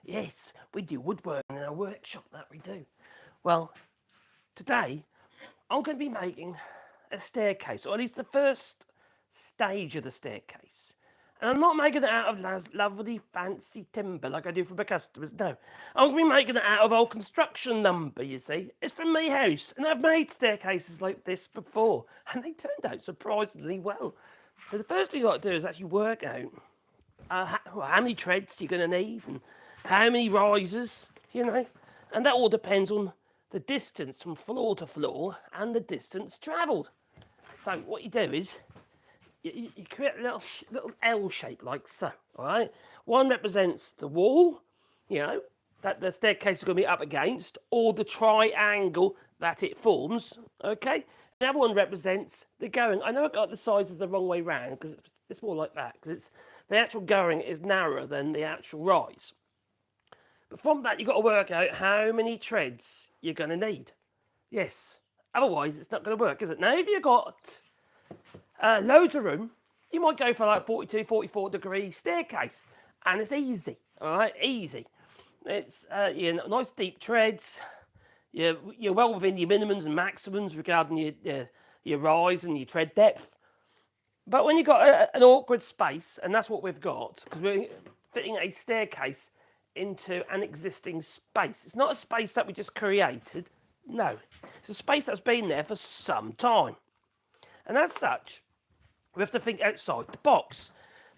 Yes, we do woodworking in our workshop, that we do. Well, today I'm going to be making a staircase, or at least the first stage of the staircase. And I'm not making it out of lovely fancy timber like I do for my customers. No, I'm going to be making it out of old construction lumber, you see. It's from my house, and I've made staircases like this before, and they turned out surprisingly well. So the first thing you've got to do is actually work out how many treads you're going to need and how many risers, and that all depends on the distance from floor to floor and the distance travelled. So what you do is you create a little L shape like so, all right? One represents the wall, that the staircase is going to be up against, or the triangle that it forms, okay? The other one represents the going. I know I got the sizes the wrong way round because it's more like that, because the actual going is narrower than the actual rise. But from that, you've got to work out how many treads you're going to need. Yes, otherwise it's not going to work, is it? Now, if you've got loads of room, you might go for like 42, 44 degree staircase, and it's easy, all right, easy. It's nice deep treads. You're well within your minimums and maximums regarding your rise and your tread depth. But when you've got an awkward space, and that's what we've got, because we're fitting a staircase into an existing space. It's not a space that we just created. No, it's a space that's been there for some time. And as such, we have to think outside the box.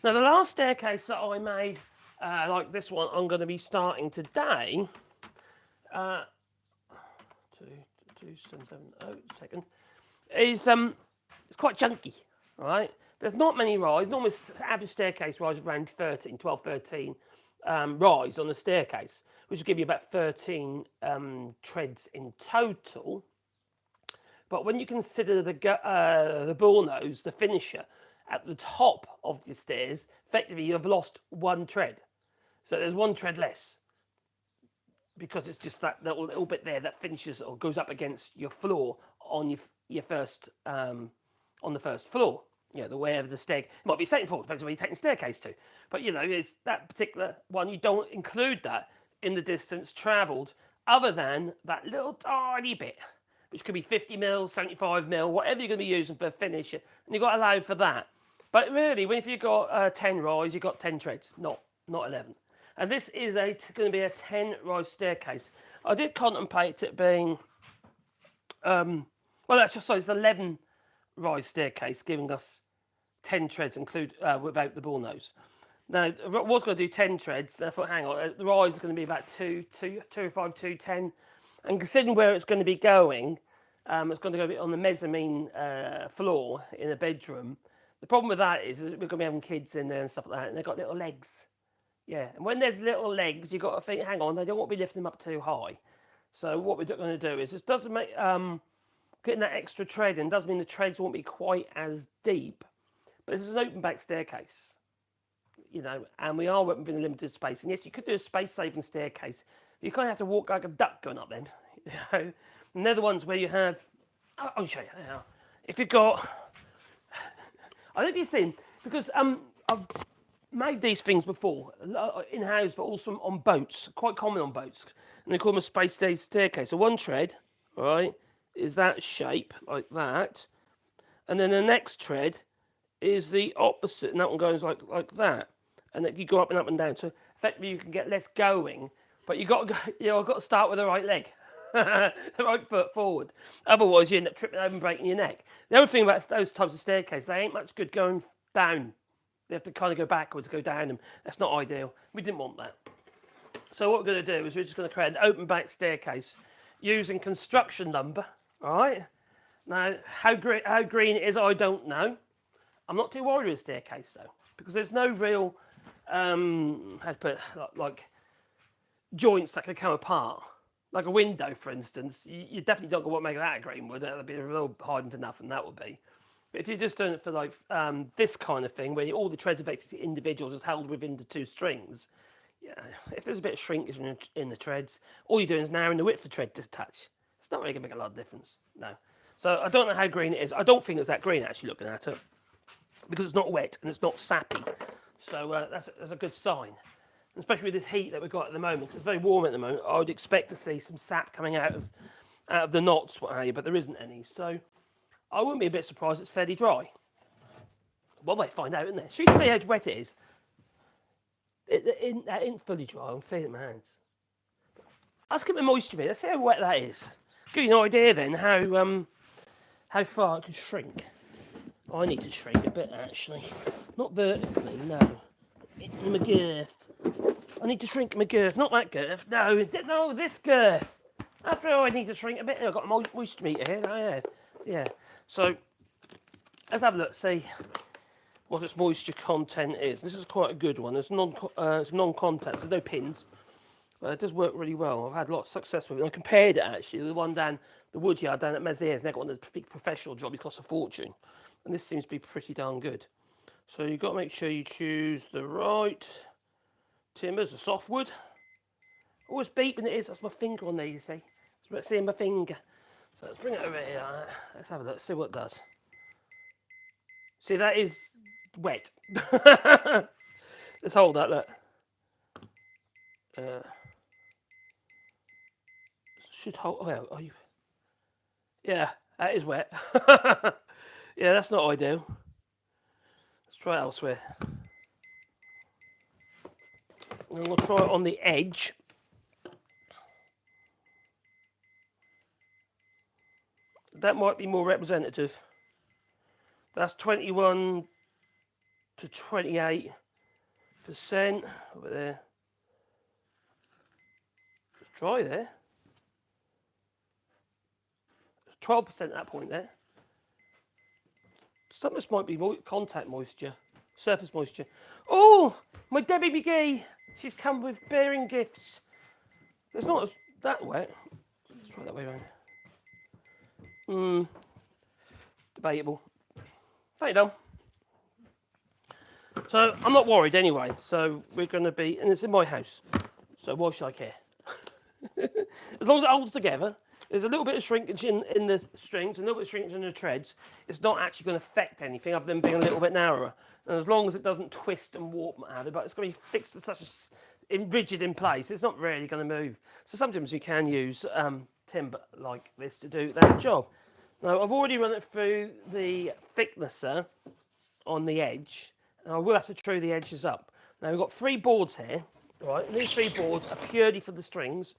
Now, the last staircase that I made, like this one, I'm going to be starting today. 277 is it's quite chunky, all right? There's not many rise. Normally, average staircase rise around 12, 13 rise on the staircase, which will give you about 13 treads in total. But when you consider the bull nose, the finisher, at the top of the stairs, effectively you've lost one tread. So there's one tread less, because it's just that little bit there that finishes or goes up against your floor on your first on the first floor. The way of the stair, it might be second floor, depends on where you're taking the staircase to. But it's that particular one, you don't include that in the distance travelled, other than that little tiny bit, which could be 50 mil, 75 mil, whatever you're going to be using for a finish, and you've got to allow for that. But really, if you've got 10 rise, you've got 10 treads, not 11. And this is going to be a 10 rise staircase. I did contemplate it being, it's 11 rise staircase, giving us 10 treads without the bull nose. Now, I was going to do 10 treads. I thought, hang on, the rise is going to be about 205, 210. And considering where it's going to be going, it's going to go on the mezzanine floor in a bedroom. The problem with that is we're going to be having kids in there and stuff like that, and they've got little legs. Yeah, and when there's little legs, you've got to think, hang on, they don't want to be lifting them up too high. So what we're going to do is, it doesn't make, getting that extra tread in doesn't mean the treads won't be quite as deep. But this is an open back staircase, and we are working within a limited space. And yes, you could do a space-saving staircase. You kind of have to walk like a duck going up then. And they're the ones where you have, I'll show you how. If you've got, I don't know if you've seen, because I've made these things before, in-house, but also on boats, quite common on boats. And they call them a space-saving staircase. So one tread, all right, is that shape, like that. And then the next tread is the opposite, and that one goes like that. And then you go up and down. So effectively you can get less going, but you've got to start with the right leg. The right foot forward. Otherwise you end up tripping over and breaking your neck. The other thing about those types of staircases, they ain't much good going down. They have to kind of go backwards, go down them. That's not ideal. We didn't want that. So what we're going to do is we're just going to create an open back staircase using construction lumber. All right. Now, how green it is, I don't know. I'm not too worried with a staircase though, because there's no real, how to put it, like joints that can come apart. Like a window, for instance, you definitely don't want to make that green wood. That'd be a real hardened to nothing, that would be. But if you're just doing it for like this kind of thing, where all the treads are basically individuals, just held within the two strings, if there's a bit of shrinkage in the treads, all you're doing is narrowing the width of the tread to touch. It's not really going to make a lot of difference, no. So I don't know how green it is. I don't think it's that green, actually, looking at it, because it's not wet and it's not sappy. So that's a good sign. especially with this heat that we've got at the moment, 'cause it's very warm at the moment. I would expect to see some sap coming out of the knots, what have you, but there isn't any. So I wouldn't be a bit surprised it's fairly dry. One way to find out, isn't there? Should we see how wet it is? It isn't fully dry. I'm feeling my hands. Let's get the moisture in. Let's see how wet that is. Give you an idea then how far it can shrink. I need to shrink a bit actually, not vertically, no. In my girth. I need to shrink my girth, not that girth. No, this girth. After all, I need to shrink a bit. I've got a moisture meter here. I have. Yeah. So let's have a look. See what its moisture content is. This is quite a good one. It's non-contact. There's no pins. It does work really well. I've had a lot of success with it. I compared it actually with the one down the wood yard down at Mezier's. They've got one that's a big professional job. It's cost a fortune. And this seems to be pretty darn good. So you've got to make sure you choose the right timbers, the softwood. Oh, it's beeping it is. That's my finger on there, you see. It's seeing my finger. So let's bring it over here. Let's have a look, see what it does. See, that is wet. Let's hold that, look. Should hold. Well, are you? Yeah, that is wet. Yeah, that's not ideal. Let's try it elsewhere. I'm going to try it on the edge. That might be more representative. That's 21 to 28% over there. It's dry there. 12% at that point there. Some of this might be contact moisture, surface moisture. Oh, my Debbie McGee. She's come with bearing gifts. It's not that wet. Let's try that way around. Debatable. There you go. So I'm not worried anyway. So we're going to be, and it's in my house. So why should I care? As long as it holds together. There's a little bit of shrinkage in the strings, a little bit of shrinkage in the treads. It's not actually going to affect anything other than being a little bit narrower. And as long as it doesn't twist and warp out of it, but it's going to be fixed to such rigid in place, it's not really going to move. So sometimes you can use timber like this to do that job. Now I've already run it through the thicknesser on the edge, and I will have to true the edges up. Now we've got 3 boards here, right? And these 3 boards are purely for the strings.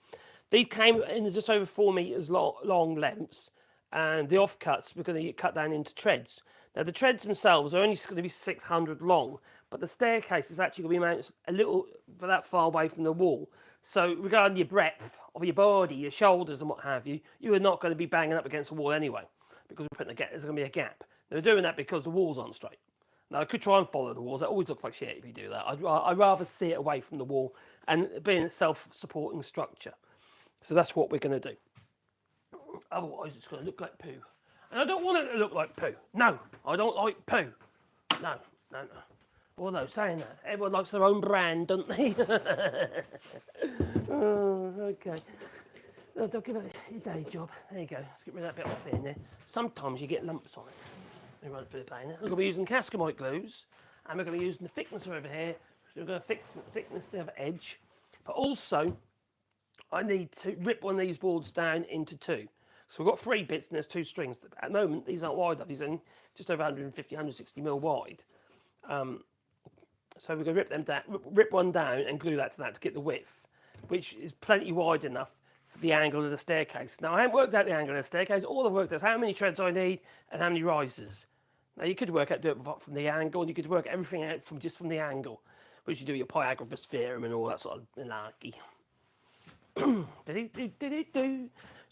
These came in just over 4 meters long lengths, and the offcuts we're going to get cut down into treads. Now the treads themselves are only going to be 600 long, but the staircase is actually going to be mounted a little that far away from the wall. So regarding your breadth of your body, your shoulders and what have you, you are not going to be banging up against the wall anyway, because we're putting there's going to be a gap. They're doing that because the walls aren't straight. Now I could try and follow the walls. That always looks like shit if you do that. I'd rather see it away from the wall and being a self-supporting structure. So that's what we're going to do. Otherwise, it's going to look like poo. And I don't want it to look like poo. No, I don't like poo. No. Although, saying that, everyone likes their own brand, don't they? Oh, okay. No, don't give it your day job. There you go. Let's get rid of that bit off in there. Sometimes you get lumps on it. Let me run it through the planer. We're going to be using Cascamite glues. And we're going to be using the thicknesser over here. So we're going to fix the thickness of the other edge. But also, I need to rip one of these boards down into 2. So we've got 3 bits and there's 2 strings. At the moment, these aren't wide enough. These are just over 150, 160 mil wide. So we're going to rip them down, rip one down and glue that to get the width, which is plenty wide enough for the angle of the staircase. Now I haven't worked out the angle of the staircase. All I've worked out is how many treads I need and how many risers. Now you could work out do it from the angle, and you could work everything out from the angle, which you do your Pythagoras theorem and all that sort of malarkey. So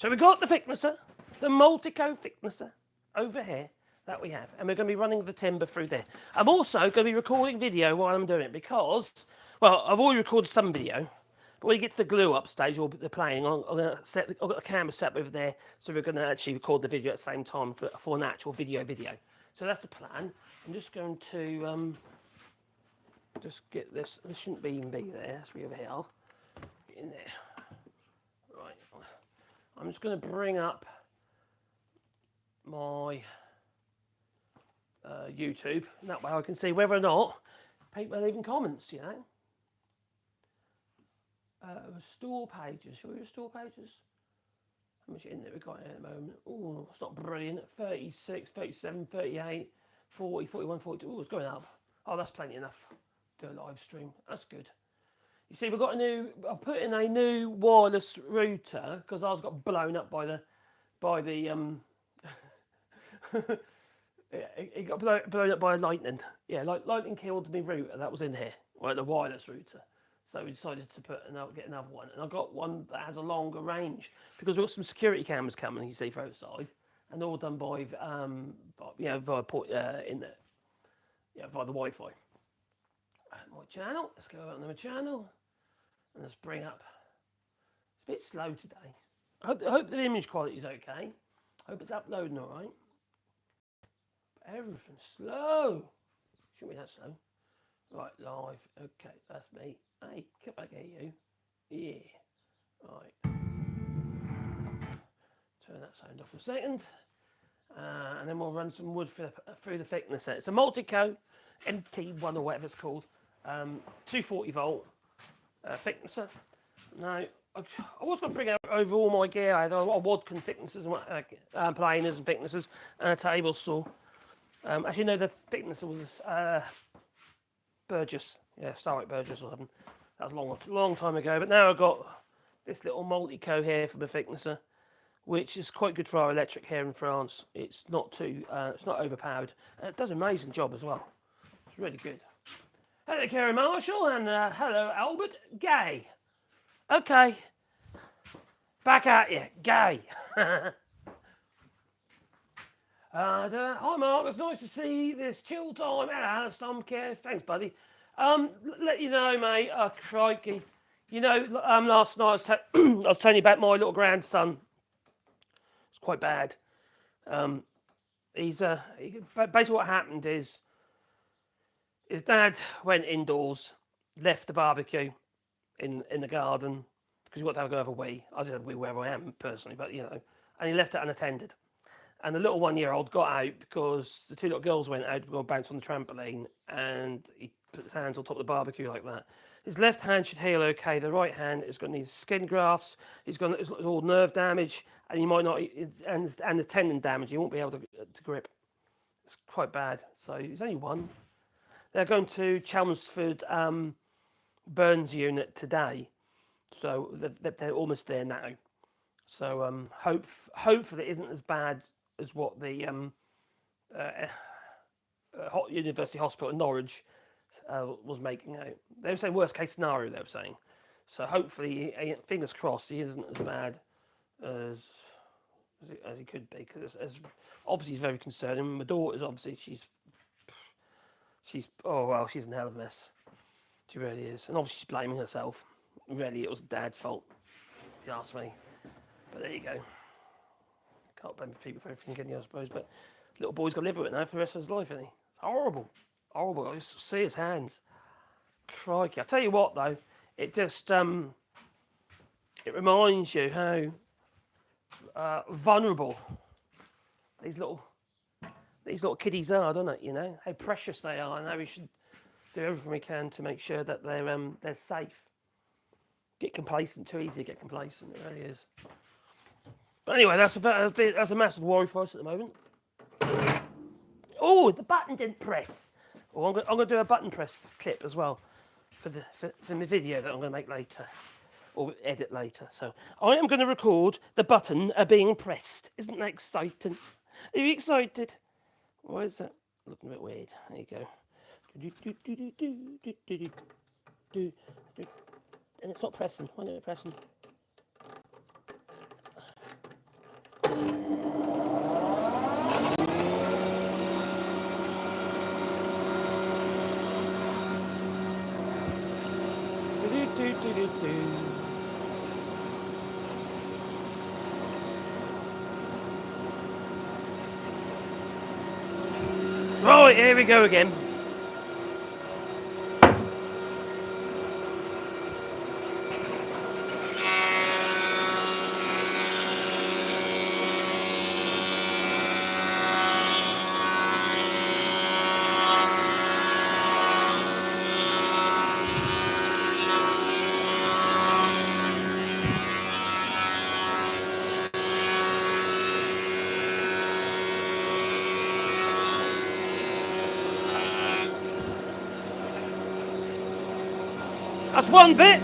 we've got the thicknesser, the Multico thicknesser over here that we have, and we're going to be running the timber through there. I'm also going to be recording video while I'm doing it because, well, I've already recorded some video, but when you get to the glue up stage or the playing, I've got the camera set up over there, so we're going to actually record the video at the same time for an actual video. So that's the plan. I'm just going to just get this. This shouldn't even be there. Let's be over here. Get in there. Right. I'm just going to bring up my YouTube, and that way I can see whether or not people are leaving comments, you know. Restore pages. Shall we restore pages? How much in there we got at the moment? Oh, it's not brilliant. 36, 37, 38, 40, 41, 42. Oh, it's going up. Oh, that's plenty enough. Do a live stream. That's good. You see, I put in a new wireless router because ours got blown up by the it got blown up by lightning. Yeah, lightning killed my router that was in here, the wireless router. So we decided to get another one, and I got one that has a longer range because we've got some security cameras coming. You see, for outside, and all done by via port in there, via the Wi-Fi. My channel. Let's go on my channel, and let's bring up. It's a bit slow today. I hope the image quality is okay. I hope it's uploading all right. Everything's slow. Shouldn't be that slow. Right, live. Okay, that's me. Hey, can I get you? Yeah. Right. Turn that sound off for a second. And then we'll run some wood through the thickness. It's a Multico MT1 or whatever it's called. 240 volt thicknesser. Now, I was going to bring over all my gear. I had a lot of Wadkin thicknessers and planers and thicknessers and a table saw. Actually, no, the thicknesser was Burgess. Yeah, Starlight Burgess or something. That was a long time ago. But now I've got this little Multico here for the thicknesser, which is quite good for our electric here in France. It's not it's not overpowered. And it does an amazing job as well. It's really good. Hello, Kerry Marshall, and hello, Albert Gay. Okay, back at you, Gay. Hi, Mark. It's nice to see this chill time. Hello, Stomcare. Thanks, buddy. Let you know, mate. Crikey. You know, last night I was telling you about my little grandson. It's quite bad. Basically what happened is his dad went indoors, left the barbecue in the garden because he wanted to have a go of a wee. I just have a wee wherever I am personally, but and he left it unattended. And the little 1-year-old got out because the two little girls went out to go bounce on the trampoline, and he put his hands on top of the barbecue like that. His left hand should heal okay. The right hand is going to need skin grafts. It's all nerve damage, and he might not, and the tendon damage. He won't be able to grip. It's quite bad. So he's only one. They're going to Chelmsford Burns unit today, so they're almost there now. So hopefully it isn't as bad as what the University Hospital in Norwich was making out. They were saying worst case scenario, they were saying. So hopefully, fingers crossed, he isn't as bad as he could be, because obviously he's very concerned. And my daughter's obviously, she's in a hell of a mess. She really is. And obviously she's blaming herself. Really, it was Dad's fault, if you ask me. But there you go. Can't blame people for everything, can you, I suppose. But little boy's got to live with it now for the rest of his life, isn't he? It's horrible. Horrible. I just see his hands. Crikey. I tell you what, though, it just it reminds you how vulnerable these little kiddies are, doesn't it? You know how precious they are, and how we should do everything we can to make sure that they're safe. Get complacent. Too easy to get complacent. It really is. But anyway, that's a massive worry for us at the moment. Oh, the button didn't press. Oh, I'm going to do a button press clip as well for my video that I'm going to make later, or edit later. So I am going to record the button being pressed. Isn't that exciting? Are you excited? Why is that looking a bit weird? There you go. And it's not pressing. Why isn't it pressing? Right, here we go again. That's one bit.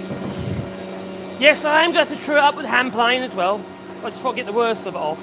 Yes, I am going to true it up with hand plane as well. I just want to get the worst of it off.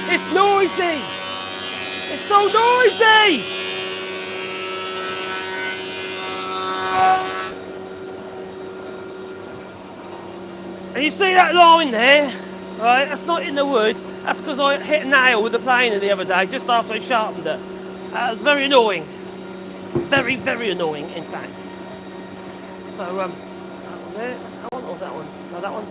It's noisy! It's so noisy! And you see that line there? Right, that's not in the wood. That's because I hit a nail with the planer the other day, just after I sharpened it. That was very annoying. Very, very annoying, in fact. So, that one there. That one or that one? No, that one.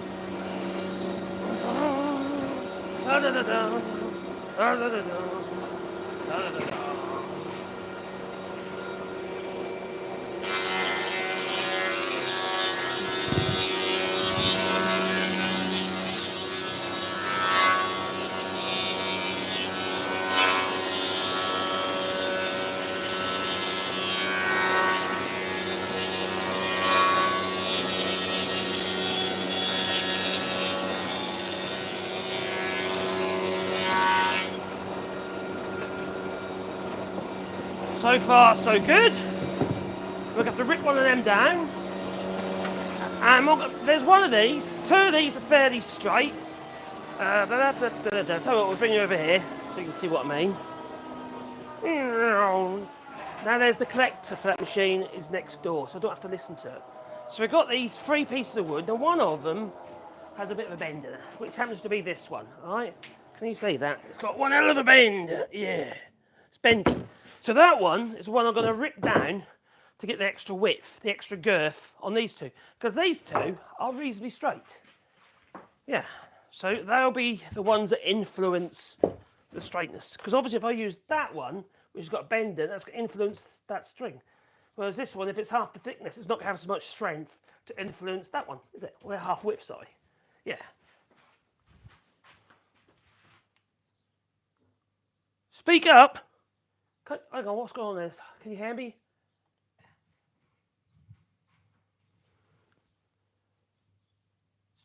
So far, so good. We're going to have to rip one of them down. And there's one of these. Two of these are fairly straight. Tell you what, we'll bring you over here so you can see what I mean. Now there's the collector for that machine is next door, so I don't have to listen to it. So we've got these 3 pieces of wood, and one of them has a bit of a bend in it, which happens to be this one, all right? Can you see that? It's got one hell of a bend. Yeah, it's bendy. So that one is the one I'm going to rip down to get the extra width, the extra girth on these two. Because these two are reasonably straight. Yeah, so they'll be the ones that influence the straightness. Because obviously if I use that one, which has got a bend in, that's going to influence that string. Whereas this one, if it's half the thickness, it's not going to have so much strength to influence that one, is it? We're half width, sorry. Yeah. Speak up. Hang on, what's going on there? Can you hear me?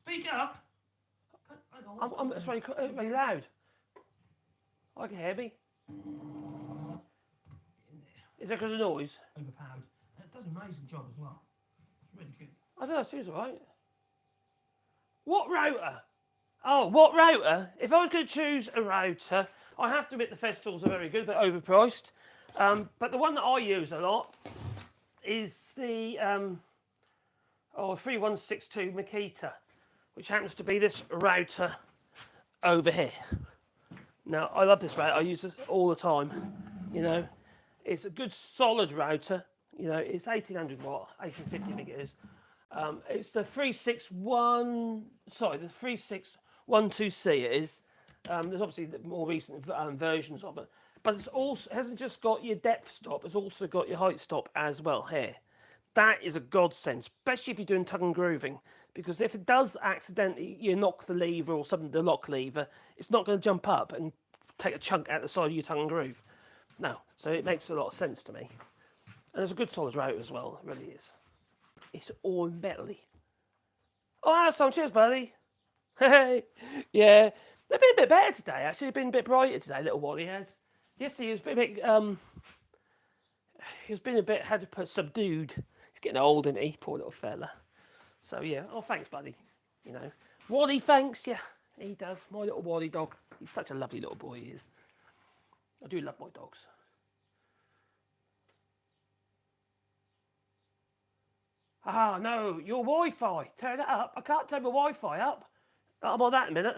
Speak up. It's very loud. I can hear me. Is that because of noise? Overpowered. It does an amazing job as well. It's really good. I don't know, it seems alright. What router? Oh, what router? If I was going to choose a router, I have to admit the Festools are very good, but overpriced. But the one that I use a lot is the 3162 Makita, which happens to be this router over here. Now, I love this router. I use this all the time. You know, it's a good solid router. You know, it's 1800 watt, 1850 I think it is. It's the 3612C it is. There's obviously the more recent versions of it, but it hasn't just got your depth stop, it's also got your height stop as well here. That is a godsend, especially if you're doing tongue and grooving, because if it does accidentally, you knock the lever or something, the lock lever, it's not going to jump up and take a chunk out the side of your tongue and groove. No, so it makes a lot of sense to me. And it's a good solid router as well, it really is. It's all metally. Oh, some cheers, buddy. Hey, yeah. They've been a bit better today, actually. They've been a bit brighter today, little Wally has. Yesterday he was being a bit, had to put subdued. He's getting old, isn't he? Poor little fella. So yeah, oh thanks, buddy. You know, Wally thanks you. He does. My little Wally dog. He's such a lovely little boy, he is. I do love my dogs. Ah, no, your Wi-Fi. Turn it up. I can't turn my Wi-Fi up. I'm on that in a minute.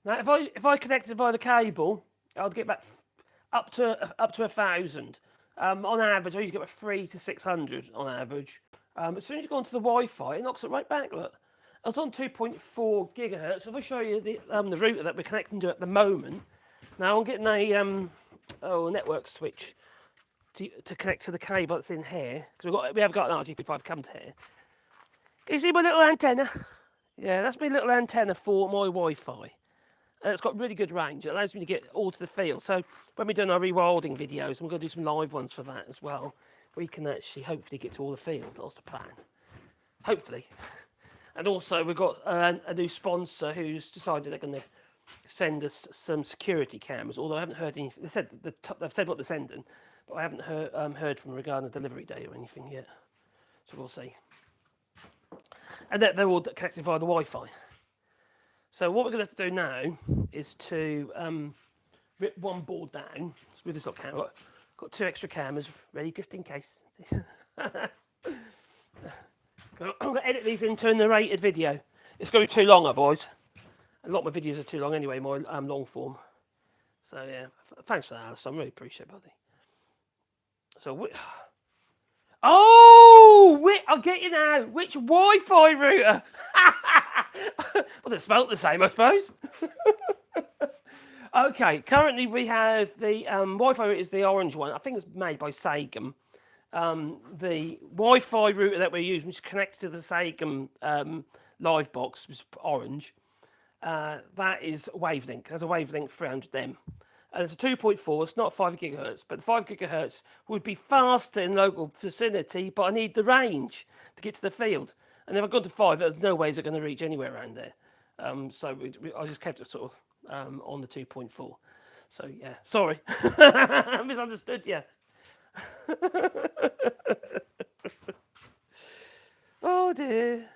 Now, if I connected via the cable, I'd get back up to 1,000. On average, I usually get about 300 to 600 on average. As soon as you go onto the Wi-Fi, it knocks it right back. Look, I was on 2.4 gigahertz. If I show you the router that we're connecting to at the moment, now I'm getting a network switch to connect to the cable that's in here, because we have got an RG55 comes here. Can you see my little antenna? Yeah, that's my little antenna for my Wi-Fi. And it's got really good range. It allows me to get all to the field. So when we're doing our rewilding videos, we're going to do some live ones for that as well. We can actually hopefully get to all the field. That's the plan. Hopefully. And also we've got a new sponsor who's decided they're going to send us some security cameras. Although I haven't heard anything. They've said what they're sending, but I haven't heard from them regarding the delivery day or anything yet. So we'll see. And they're all connected via the Wi-Fi. So what we're going to have to do now is to rip one board down. With this little camera, got 2 extra cameras ready just in case. I'm going to edit these into a narrated video. It's going to be too long otherwise. A lot of my videos are too long anyway, my long form. So yeah, thanks for that, Alice. I really appreciate it, buddy. So I'll get you now. Which Wi-Fi router? Well, they smelt the same, I suppose. Okay, currently we have the Wi-Fi router is the orange one. I think it's made by Sagem. The Wi-Fi router that we're using, which connects to the Sagem live box, which is orange. That is Wavelength. There's a Wavelength 300M. And it's a 2.4, it's not 5 gigahertz, but the 5 gigahertz would be faster in local vicinity, but I need the range to get to the field. And if I've gone to 5, there's no ways they're going to reach anywhere around there. So I just kept it sort of on the 2.4. So yeah, sorry, I misunderstood you. Oh dear.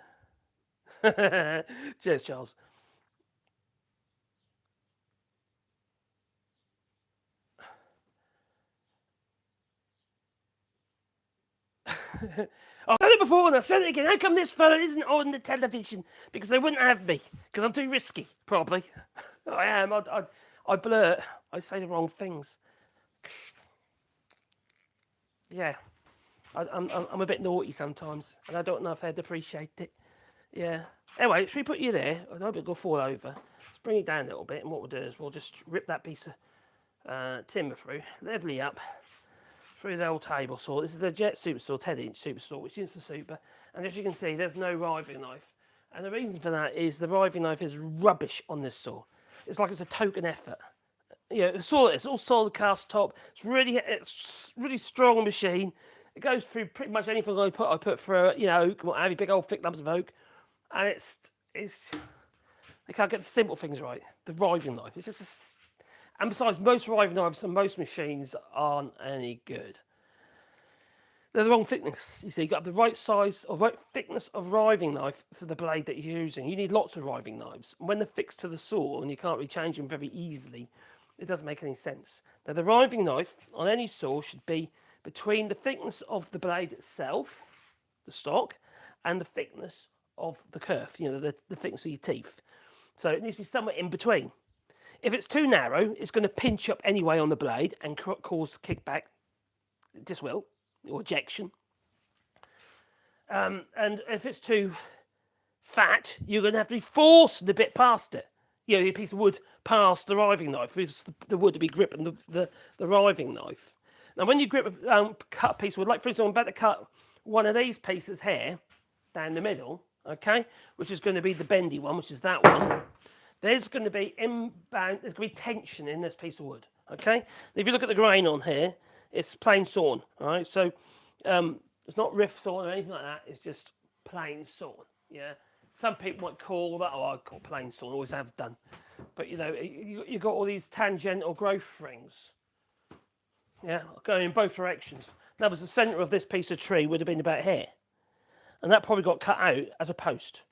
Cheers, Charles. I've done it before and I said it again. How come this fella isn't on the television? Because they wouldn't have me. Because I'm too risky, probably. I am. I blurt. I say the wrong things. Yeah. I'm a bit naughty sometimes. And I don't know if I'd appreciate it. Yeah. Anyway, should we put you there? I hope it'll fall over. Let's bring it down a little bit. And what we'll do is we'll just rip that piece of timber through. Levelly up. Through the old table saw. This is a Jet Super Saw, 10-inch Super Saw, which is the Super. And as you can see, there's no riving knife. And the reason for that is the riving knife is rubbish on this saw. It's like it's a token effort. You know, the saw, it's all solid cast top. It's really strong machine. It goes through pretty much anything I put through, you know, oak, what have you, big old thick lumps of oak. And it's they can't get the simple things right. The riving knife, it's just and besides, most riving knives and most machines aren't any good. They're the wrong thickness. You see, you've got the right size or right thickness of riving knife for the blade that you're using. You need lots of riving knives. And when they're fixed to the saw and you can't really change them very easily, it doesn't make any sense. Now, the riving knife on any saw should be between the thickness of the blade itself, the stock, and the thickness of the kerf, you know, the thickness of your teeth. So it needs to be somewhere in between. If it's too narrow, it's going to pinch up anyway on the blade and cause kickback, it just will, or ejection. And if it's too fat, you're going to have to be forced a bit past it. You know, your piece of wood past the riving knife, because the wood will be gripping the riving knife. Now, when you grip cut a piece of wood, like for instance, I'm about to cut one of these pieces here down the middle, okay, which is going to be the bendy one, which is that one. There's going to be inbound, there's going to be tension in this piece of wood, okay? If you look at the grain on here, it's plain sawn, all right? So it's not rift sawn or anything like that, it's just plain sawn, yeah? Some people might call that, I call plain sawn, always have done. But, you know, you've got all these tangential growth rings, yeah, going in both directions. That was the centre of this piece of tree would have been about here. And that probably got cut out as a post,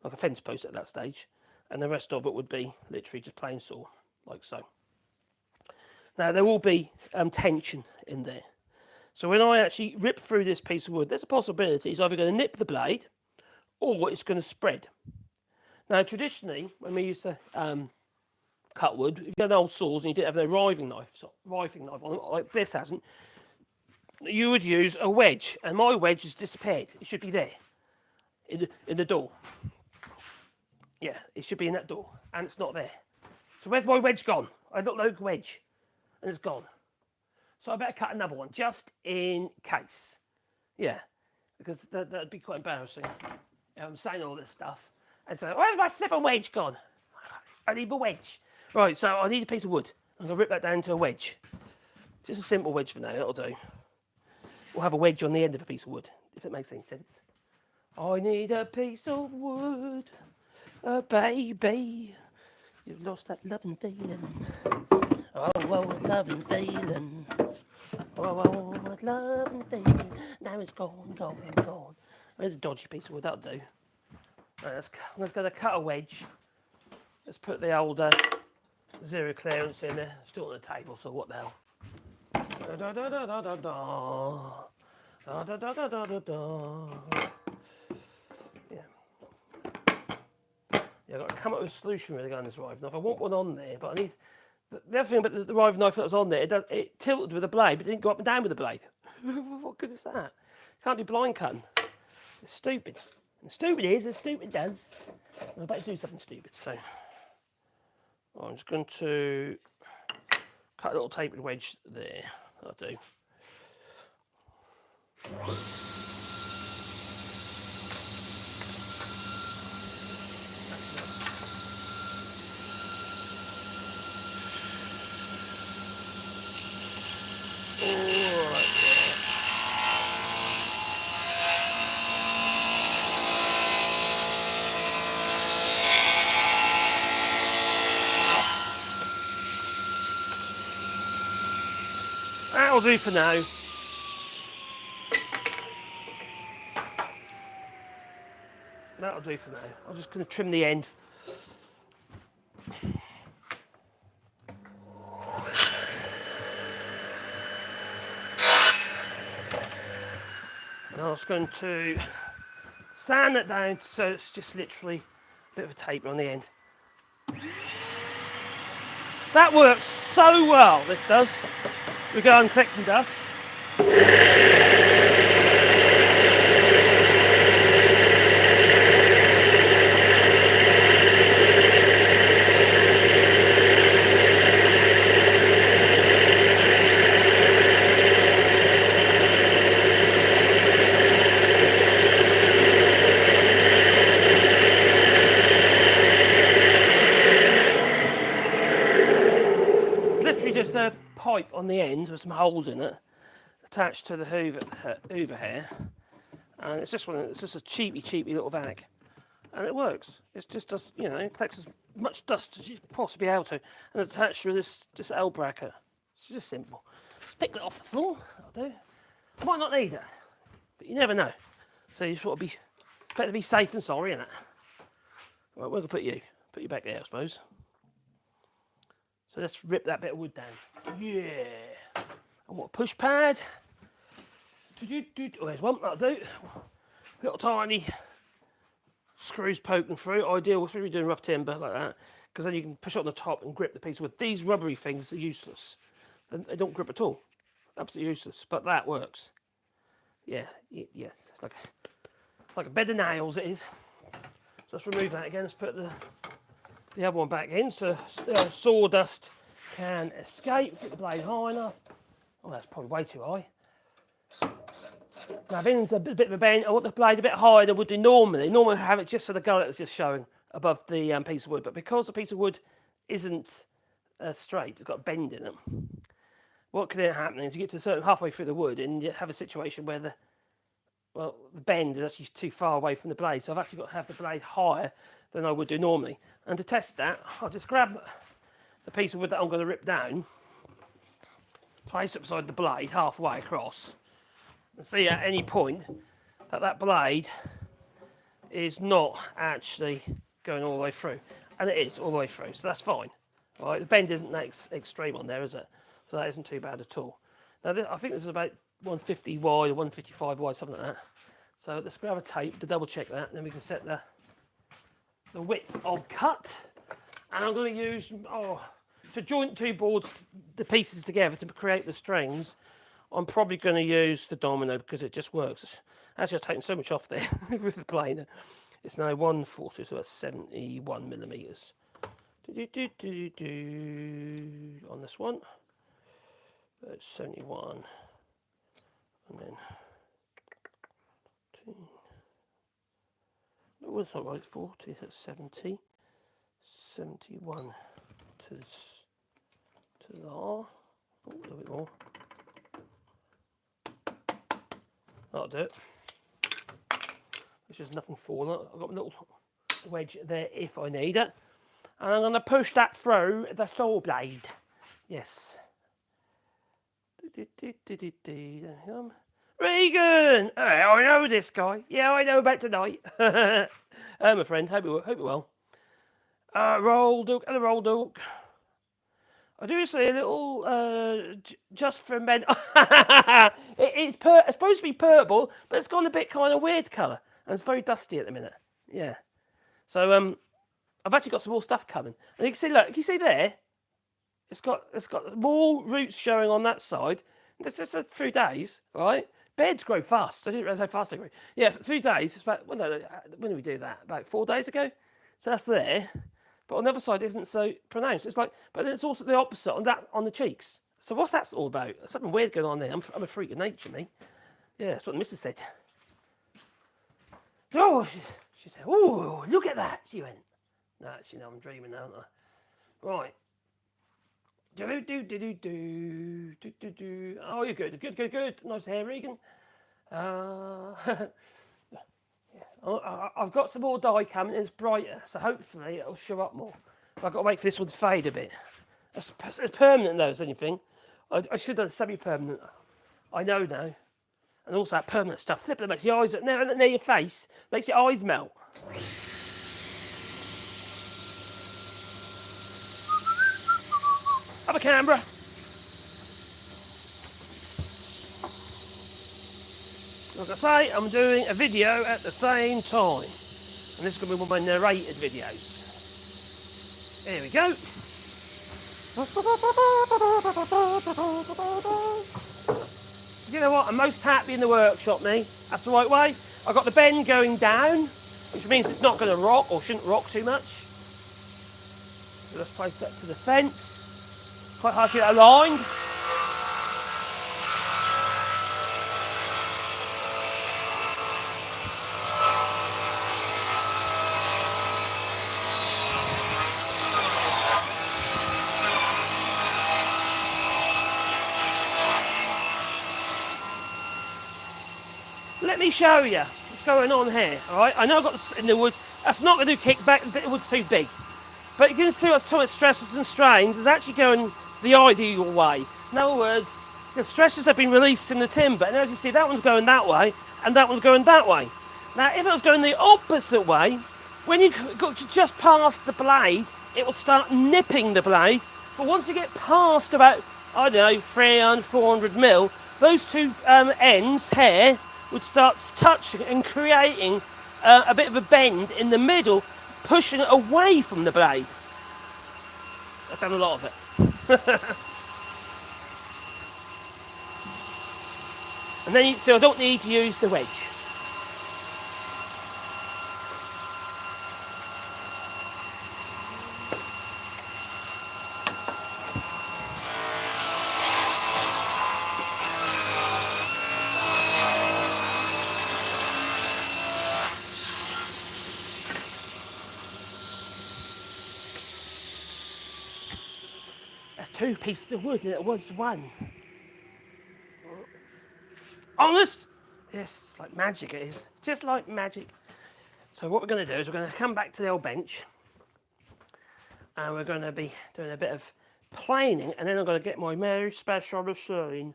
like a fence post at that stage. And the rest of it would be literally just plain saw, like so. Now, there will be tension in there. So when I actually rip through this piece of wood, there's a possibility it's either going to nip the blade or it's going to spread. Now, traditionally, when we used to cut wood, if you had old saws and you didn't have no riving knife on it, like this hasn't, you would use a wedge. And my wedge has disappeared. It should be there, in the door. Yeah, it should be in that door, and it's not there. So where's my wedge gone? I got no wedge. and it's gone. So I better cut another one just in case. Yeah, because that'd be quite embarrassing. I'm saying all this stuff and so where's my flipping wedge gone? I need a wedge. Right, so I need a piece of wood. I'm going to rip that down into a wedge. Just a simple wedge for now, that'll do. We'll have a wedge on the end of a piece of wood, if it makes any sense. I need a piece of wood, baby. You've lost that loving feeling. Oh, loving feeling. Oh, loving feeling. Now it's gone, gone, gone. There's a dodgy piece of wood, that'll do. Right, let's go to cut a wedge. Let's put the old zero clearance in there. Still on the table, so what the hell? Da, da, da, da, da, da. Da, da, da, da, da, da. Yeah, I've got to come up with a solution really going this rifle knife. I want one on there, but I need... The other thing about the rifle knife that was on there, it tilted with the blade, but it didn't go up and down with the blade. What good is that? You can't do blind cutting. It's stupid. And stupid is as stupid does. I'm about to do something stupid, so... I'm just going to cut a little tapered wedge there. That'll do. That'll do for now. That'll do for now. I'm just going to trim the end. And I'm just going to sand it down so it's just literally a bit of a taper on the end. That works so well, this does. We go and collect some dust. Just a pipe on the end with some holes in it attached to the hoover here, and it's just a cheapy little vac, and it works. It's just does, you know, it collects as much dust as you possibly able to, and it's attached to this L bracket. It's just simple. Just pick it off the floor. That'll do. Might not need it, but you never know. So you sort of better be safe than sorry, innit? Right, where can I put you? Put you back there, I suppose. So let's rip that bit of wood down. Yeah. I want a push pad. Oh, there's one, that'll do. Little tiny screws poking through. Ideal, especially doing rough timber like that, because then you can push it on the top and grip the piece of wood. These rubbery things are useless. They don't grip at all. Absolutely useless, but that works. Yeah. It's like a bed of nails, it is. So let's remove that again. Let's put the other one back in so the old sawdust can escape. Get the blade high enough. Oh, that's probably way too high. Now, if it's a bit of a bend, I want the blade a bit higher than I would do normally. Normally, I have it just so the gullet is just showing above the piece of wood. But because the piece of wood isn't straight, it's got a bend in it. What can happen is you get to a certain halfway through the wood and you have a situation where the bend is actually too far away from the blade. So I've actually got to have the blade higher than I would do normally. And to test that, I'll just grab the piece of wood that I'm going to rip down, place it beside the blade halfway across, and see at any point that blade is not actually going all the way through. And it is all the way through, so that's fine. All right, the bend isn't that extreme on there, is it? So that isn't too bad at all. Now, I think this is about 150 wide or 155 wide, something like that. So let's grab a tape to double check that, and then we can set the width of cut. And I'm going to use, to joint two boards, the pieces together to create the strings, I'm probably going to use the Domino because it just works. Actually, I've taken so much off there with the plane. It's now 140, so that's 71 millimeters. On this one. It's 71. And then 2. It was not right, 40, that's 70. 71 to the R. Oh, a little bit more. That'll do it. There's just nothing falling. I've got a little wedge there if I need it. And I'm going to push that through the saw blade. Yes. Regan! Hey, I know this guy. Yeah, I know about tonight. My friend, hope you well. Roll duck and a roll duck. I do see a little just for men. It's supposed to be purple, but it's gone a bit kind of weird colour, and it's very dusty at the minute. Yeah. So I've actually got some more stuff coming, and you can see. Look, can you see there? It's got more roots showing on that side. This is a few days, right? Beds grow fast. I didn't realize how fast they grow. Yeah, 3 days. It's about when did we do that? About 4 days ago. So that's there. But on the other side, it isn't so pronounced. It's like, but it's also the opposite on the cheeks. So what's that all about? There's something weird going on there. I'm a freak of nature, me. Yeah, that's what the missus said. Oh, she said, oh, look at that. She went, no, actually, no, I'm dreaming now, aren't I? Right. Oh, you're good. Good. Nice hair, Regan. Yeah. I've got some more dye coming. It's brighter, so hopefully it'll show up more. But I've got to wait for this one to fade a bit. It's permanent though, is anything. I should have done semi-permanent. I know now. And also that permanent stuff. Flip it, makes your eyes near your face. Makes your eyes melt. Have a camera. Like I say, I'm doing a video at the same time. And this is going to be one of my narrated videos. Here we go. You know what? I'm most happy in the workshop, me. That's the right way. I've got the bend going down, which means it's not going to rock, or shouldn't rock too much. So let's place that to the fence. Quite hard to get it aligned. Let me show you what's going on here, all right? I know I've got this in the wood. That's not going to do kickback, the wood's too big. But you can see what's some stresses and strains is actually going the ideal way. In other words, the stresses have been released in the timber, and as you see, that one's going that way, and that one's going that way. Now, if it was going the opposite way, when you got just past the blade, it will start nipping the blade. But once you get past about, I don't know, 300, 400 mil, those two ends here would start touching and creating a bit of a bend in the middle, pushing it away from the blade. I've done a lot of it. And then, so I don't need to use the wedge. That's 2 pieces of wood and it was 1. Honest? Yes, like magic it is. Just like magic. So what we're going to do is we're going to come back to the old bench and we're going to be doing a bit of planing, and then I'm going to get my very special machine.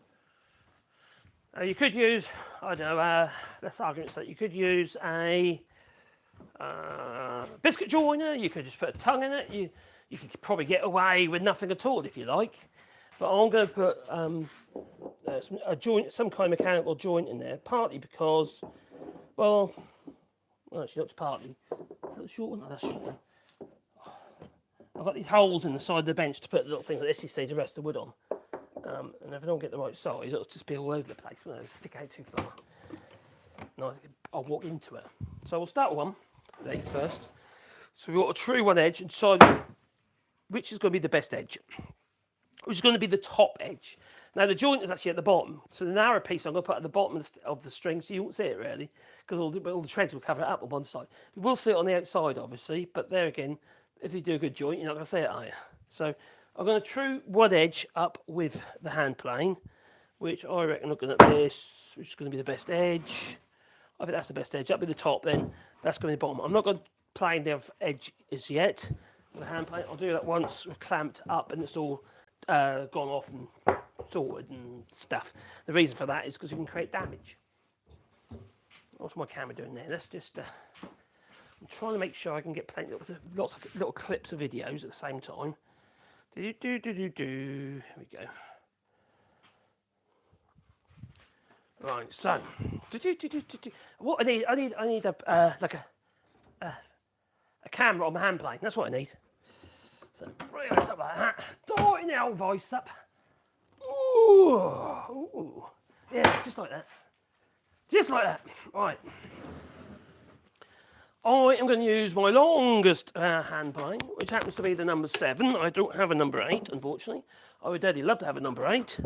You could use, I don't know, let's argue that you could use a biscuit joiner. You could just put a tongue in it. You could probably get away with nothing at all if you like. But I'm going to put a joint, some kind of mechanical joint in there, partly because, well actually not partly. Is that the short one? No, that's the short one. I've got these holes in the side of the bench to put little things like this, you see, to rest the wood on. And if I don't get the right size, it'll just be all over the place. It'll stick out too far. And I'll walk into it. So we'll start with one of these first. So we've got a true one edge and decide which is going to be the best edge. which is going to be the top edge. Now the joint is actually at the bottom, so the narrow piece I'm going to put at the bottom of the string, so you won't see it really, because all the treads will cover it up on one side. You will see it on the outside, obviously, but there again, if you do a good joint, you're not going to see it, are you? So I'm going to true one edge up with the hand plane, which I reckon, looking at this, which is going to be the best edge. I think that's the best edge. Up with the top, then that's going to be the bottom. I'm not going to plane the edge as yet with the hand plane. I'll do that once we're clamped up and it's all gone off and sorted and stuff. The reason for that is because you can create damage. What's my camera doing there? Let's just. I'm trying to make sure I can get lots of little clips of videos at the same time. Here we go. Right, so what I need a like a camera on my hand plane. That's what I need. So bring it up like that. Darting the old voice up. Ooh, yeah, just like that. Just like that. Right. I am going to use my longest hand plane, which happens to be the number 7. I don't have a number 8, unfortunately. I would dearly love to have a number 8,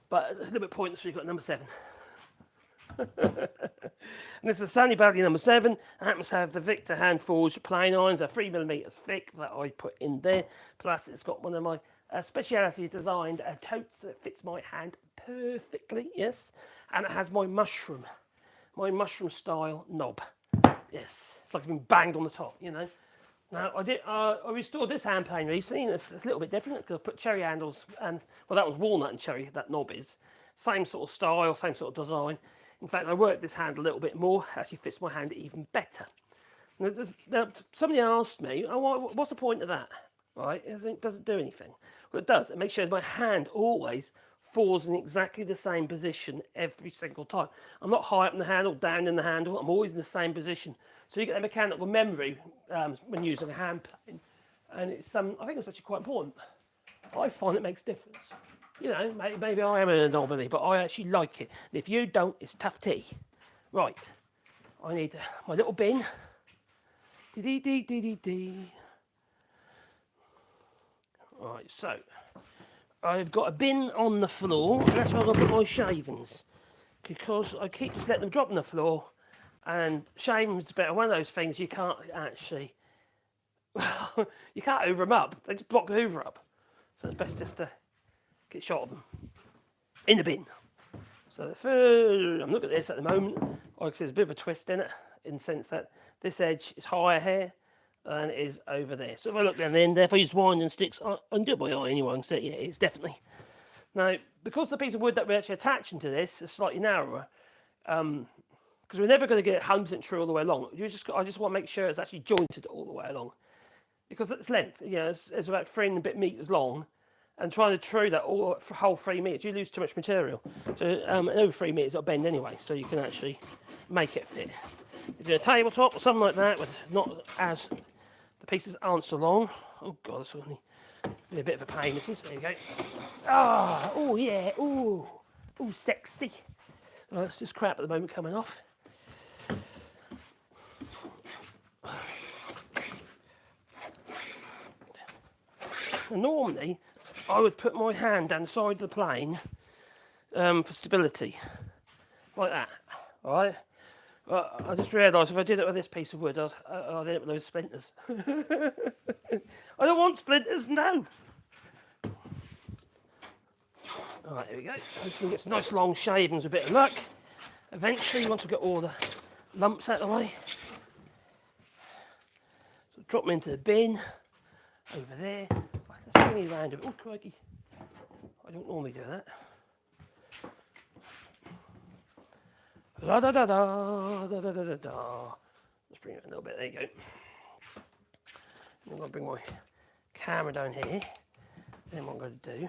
but it's a little bit pointless when you've got number 7. And it's a Stanley Bradley number 7. I happen to have the Victor hand forged plane irons. They're 3mm thick that I put in there. Plus, it's got one of my speciality designed totes that fits my hand perfectly. Yes, and it has my mushroom style knob. Yes, it's like it's been banged on the top. You know. Now I restored this hand plane recently, and it's a little bit different because I put cherry handles and well, that was walnut and cherry. That knob is same sort of style, same sort of design. In fact, I worked this hand a little bit more. It actually fits my hand even better. Now, somebody asked me, "Oh, what's the point of that?" Right? It doesn't do anything. Well, it does. It makes sure my hand always falls in exactly the same position every single time. I'm not high up in the handle, down in the handle. I'm always in the same position. So you get a mechanical memory when using a hand plane, and it's I think it's actually quite important. I find it makes a difference. You know, maybe I am an anomaly, but I actually like it. And if you don't, it's tough tea. Right, I need my little bin. Right, so I've got a bin on the floor, and that's where I'm going to put my shavings. Because I keep just letting them drop on the floor, and shavings is better. One of those things you can't actually, you can't hoover them up. They just block the hoover up. So it's best just to get shot of them in the bin. So I'm looking at this at the moment. Like I said, there's a bit of a twist in it, in the sense that this edge is higher here than it is over there. So if I look down the end there, if I use winding sticks, I can do it by eye anyway. I can see it, yeah, it's definitely. Now, because the piece of wood that we're actually attaching to this is slightly narrower, because we're never going to get it 100% true all the way along. I just want to make sure it's actually jointed all the way along. Because its length, you know, it's about 3 and a bit meters long, and trying to true that all for whole 3 meters, you lose too much material. So over 3 meters, it'll bend anyway, so you can actually make it fit. If you're a tabletop or something like that, with not as the pieces aren't so long. Oh god, that's only a bit of a pain. This is. There you go. Oh yeah. Oh sexy. Well, it's just crap at the moment coming off. And normally, I would put my hand down the side of the plane for stability, like that. All right. I just realised if I did it with this piece of wood, I'd end up with those splinters. I don't want splinters, no. All right, here we go. Hopefully we get some nice long shavings with a bit of luck. Eventually, once we get all the lumps out of the way. So drop them into the bin over there. Let's bring it around a bit. Oh, crikey. I don't normally do that. La da da da da da da da da. Let's bring it a little bit. There you go. I'm going to bring my camera down here. Then what I'm going to do,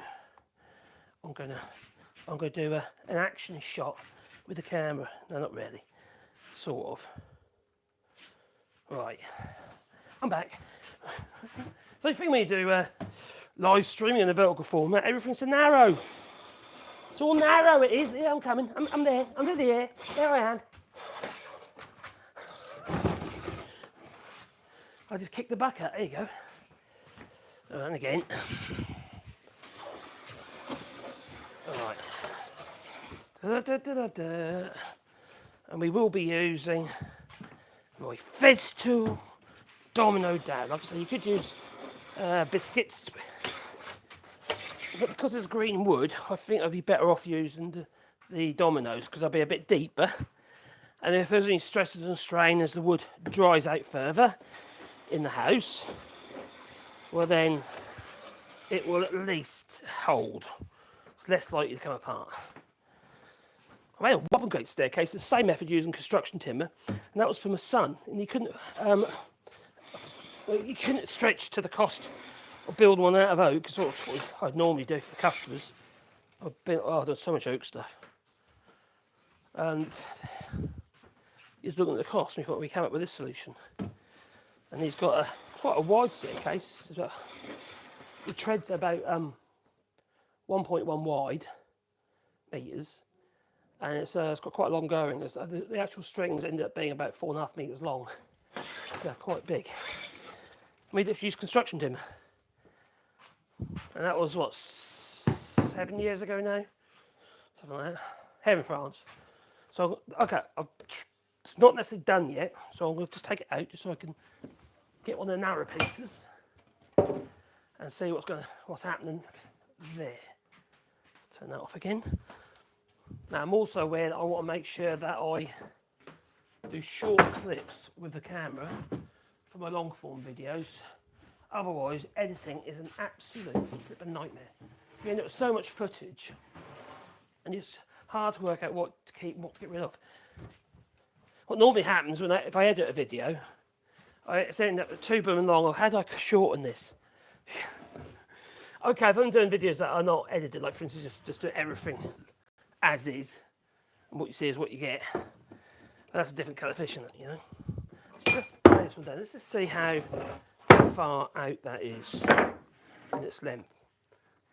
I'm going to do an action shot with the camera. No, not really. Sort of. Right. I'm back. So the thing when you do live streaming in the vertical format, everything's so narrow. It's all narrow, it is. Yeah, I'm coming. I'm there. I'm in the air. There I am. I just kicked the bucket. There you go. And again. Right. And we will be using my fez tool domino dab. Like I say, you could use biscuits, but because it's green wood, I think I'd be better off using the Dominos because they'll be a bit deeper. And if there's any stresses and strain as the wood dries out further in the house, well then it will at least hold. It's less likely to come apart. I made a Wappengate staircase, the same method using construction timber, and that was for my son. And you couldn't stretch to the cost of building one out of oak, because that's what I'd normally do for customers. I've done so much oak stuff. And he was looking at the cost, and we came up with this solution. And he's got quite a wide staircase. The treads are about 1.1 wide metres, and it's got quite a long going. The actual strings end up being about 4.5 metres long. They're quite big. We used construction timber, and that was what, 7 years ago now, something like that. Here in France. So okay, it's not necessarily done yet, so I'm going to just take it out just so I can get one of the narrow pieces and see what's happening there. Let's turn that off again. Now I'm also aware that I want to make sure that I do short clips with the camera for my long form videos. Otherwise, editing is an absolute flipping nightmare. You end up with so much footage, and it's hard to work out what to keep and what to get rid of. What normally happens if I edit a video, it's ending up with too blooming long, or how do I shorten this? Okay, if I'm doing videos that are not edited, like for instance, just do everything as is, and what you see is what you get. That's a different kettle of fish, isn't it, you know? So let's play this one down. Let's just see how far out that is in its length.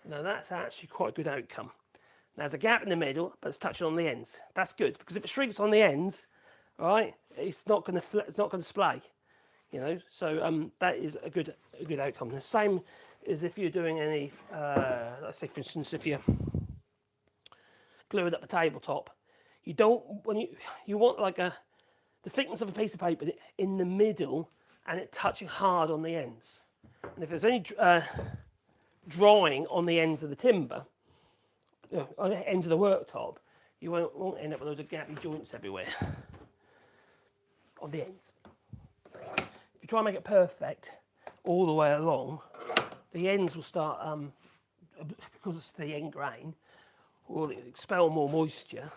Now that's actually quite a good outcome. Now there's a gap in the middle, but it's touching on the ends. That's good, because if it shrinks on the ends, right, it's not going to splay, you know. So that is a good outcome. The same as if you're doing any, let's say for instance, if you're gluing up a tabletop, you don't you want like the thickness of a piece of paper in the middle and it touching hard on the ends. And if there's any drawing on the ends of the timber, on the ends of the worktop, you won't end up with loads of gappy joints everywhere on the ends. If you try and make it perfect all the way along, the ends will start, because it's the end grain, will expel more moisture.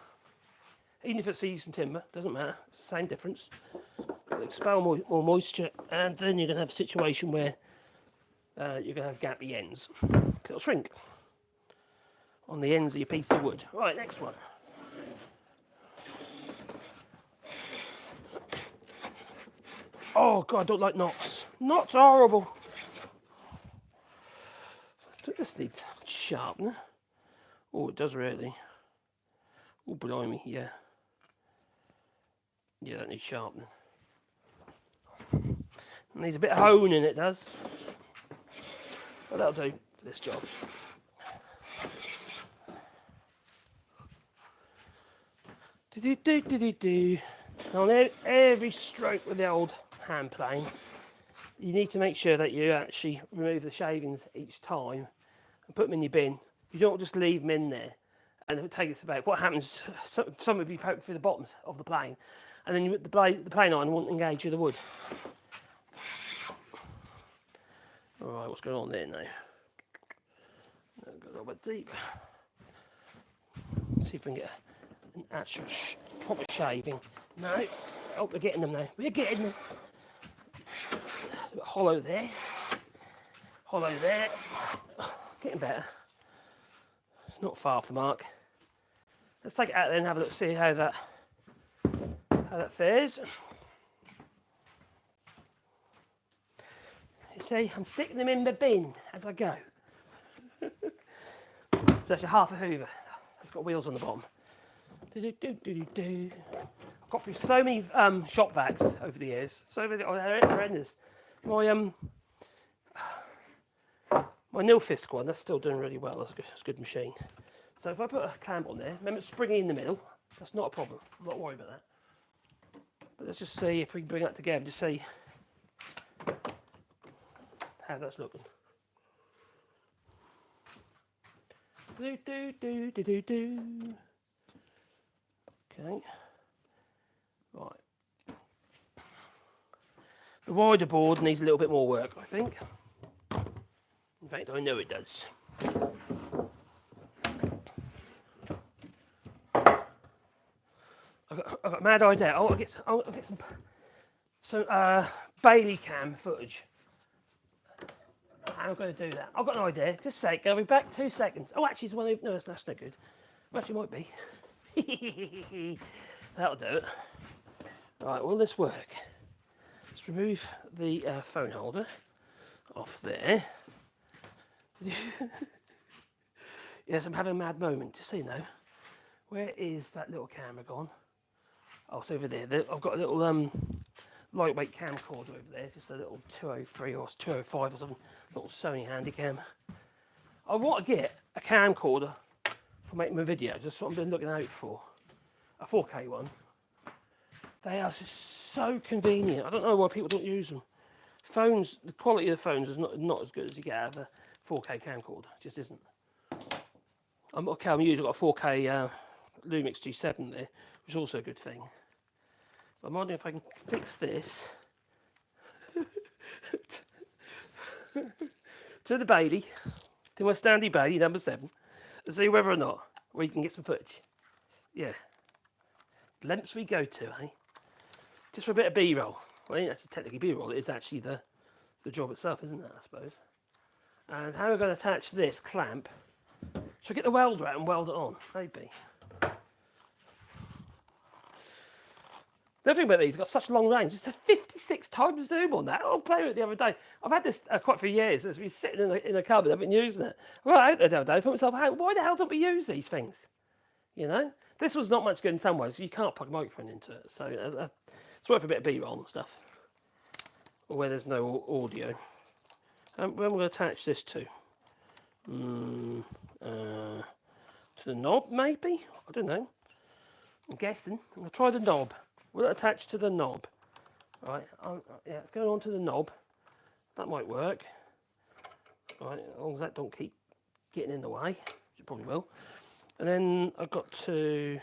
Even if it's seasoned timber, doesn't matter, it's the same difference. It'll expel more moisture, and then you're going to have a situation where you're going to have gappy ends. It'll shrink on the ends of your piece of wood. Right, next one. Oh God, I don't like knots. Knots are horrible. This needs sharpener. Oh, it does really. Oh, blimey, yeah. Yeah, that needs sharpening. It needs a bit of honing, it does. But that'll do for this job. Do. On every stroke with the old hand plane, you need to make sure that you actually remove the shavings each time and put them in your bin. You don't just leave them in there and it'll take us about. What happens, some will be poked through the bottoms of the plane, and then the plane iron won't engage with the wood. Alright, what's going on there now? Go a little bit deep. See if we can get an actual proper shaving. No, oh, we're getting them now. We're getting them. A bit hollow there. Hollow there. Getting better. It's not far off the mark. Let's take it out there and have a look, see how that fares. You see, I'm sticking them in the bin as I go. It's actually half a Hoover. It's got wheels on the bottom. I've got through so many shop vacs over the years. So many, they're horrendous. My Nilfisk one, that's still doing really well. That's a good machine. So if I put a clamp on there, remember it's springy in the middle. That's not a problem. I'm not worried about that. But let's just see if we can bring that together. Just see how that's looking. Do do do do do do. Okay. Right. The wider board needs a little bit more work, I think. In fact, I know it does. I've got a mad idea. I'll get some Bailey cam footage. How am I going to do that? I've got an idea. Just a sec. I'll be back 2 seconds. Oh, actually, it's one of... No, that's no good. Well, actually, might be. That'll do it. Right, will this work? Let's remove the phone holder off there. Yes, I'm having a mad moment. Just so you know. Where is that little camera gone? Oh, it's over there. I've got a little lightweight camcorder over there, just a little 203 or 205 or something, little Sony Handycam. I want to get a camcorder for making my videos. That's what I've been looking out for. A 4K one. They are just so convenient. I don't know why people don't use them. Phones, the quality of the phones is not as good as you get out of a 4K camcorder. It just isn't. I've got a 4K Lumix G7 there, which is also a good thing. But I'm wondering if I can fix this to the Bailey, to my standy Bailey number 7, and see whether or not we can get some footage. Yeah. Lengths we go to, eh? Just for a bit of B-roll. Well, it ain't actually technically B-roll, it is actually the job itself, isn't it, I suppose? And how are we going to attach this clamp? Should I get the welder out and weld it on? Maybe. The other thing about these, got such long range. It's a 56 times zoom on that. I was playing with it the other day. I've had this quite a few years. It's been sitting in a cupboard. I've been using it. I got out there the other day. I thought to myself, why the hell don't we use these things? You know, this was not much good in some ways. You can't plug a microphone into it, so it's worth a bit of B-roll and stuff. Or where there's no audio. Where am I going to attach this to? To the knob, maybe? I don't know. I'm guessing. I'm going to try the knob. Will it attach to the knob? Right, yeah, it's going on to the knob. That might work. Right, as long as that don't keep getting in the way, which it probably will. And then I've got to...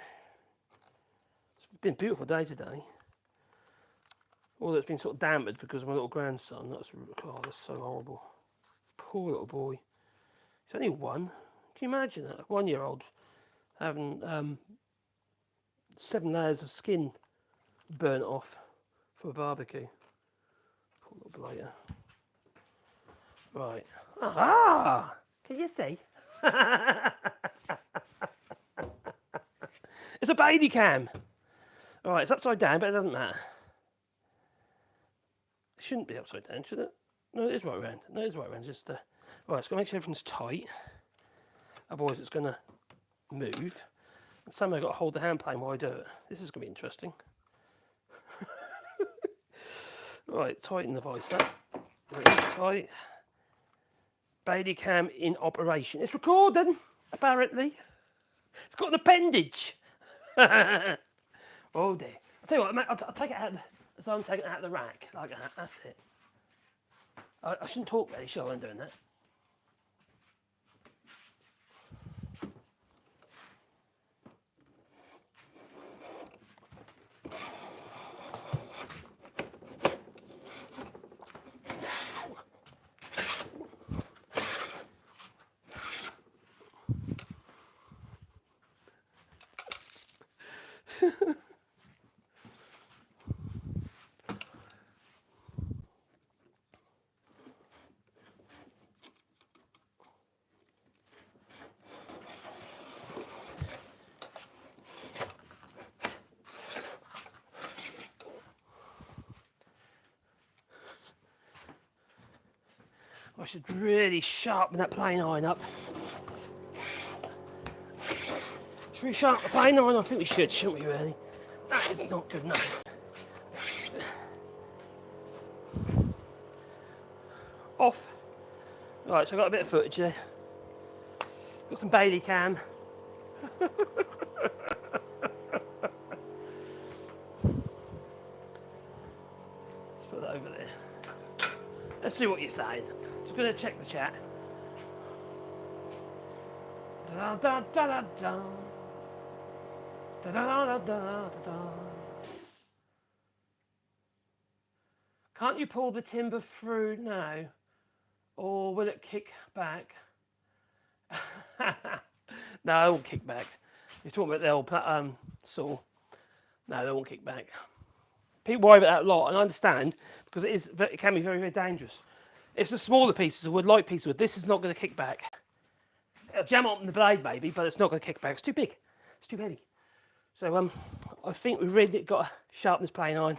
It's been a beautiful day today. Although it's been sort of dampened because of my little grandson. That's so horrible. Poor little boy. He's only one. Can you imagine that? A 1-year-old having 7 layers of skin burnt off for a barbecue. Poor little blighter. Right. Ah! Can you see? It's a baby cam. Alright, it's upside down, but it doesn't matter. It shouldn't be upside down, should it? No, it is right round. No, it is right round. Just right, it's got to make sure everything's tight. Otherwise, it's going to move. And somehow I've got to hold the hand plane while I do it. This is going to be interesting. Right, tighten the vice up. Really tight. Bailey cam in operation. It's recording, apparently. It's got an appendage. Oh dear. I'll tell you what, I'll take it out. So I'm taking it out of the rack like that. That's it. I shouldn't talk really, should I, when I'm doing that? I should really sharpen that plane iron up. Should we sharpen the plane iron? I think we should, shouldn't we, really? That is not good enough. Off. Right, so I've got a bit of footage there. Got some Bailey cam. Put that over there. Let's see what you're saying. Just going to check the chat. Da da da da da. Da da da da da. Can't you pull the timber through now, or will it kick back? No, it won't kick back. You're talking about the old saw. No, they won't kick back. People worry about that a lot, and I understand, because it can be very, very dangerous. It's the smaller pieces of wood, light pieces of wood. This is not going to kick back. It'll jam on the blade maybe, but it's not going to kick back. It's too big. It's too heavy. So I think we really got to sharpen this plane iron.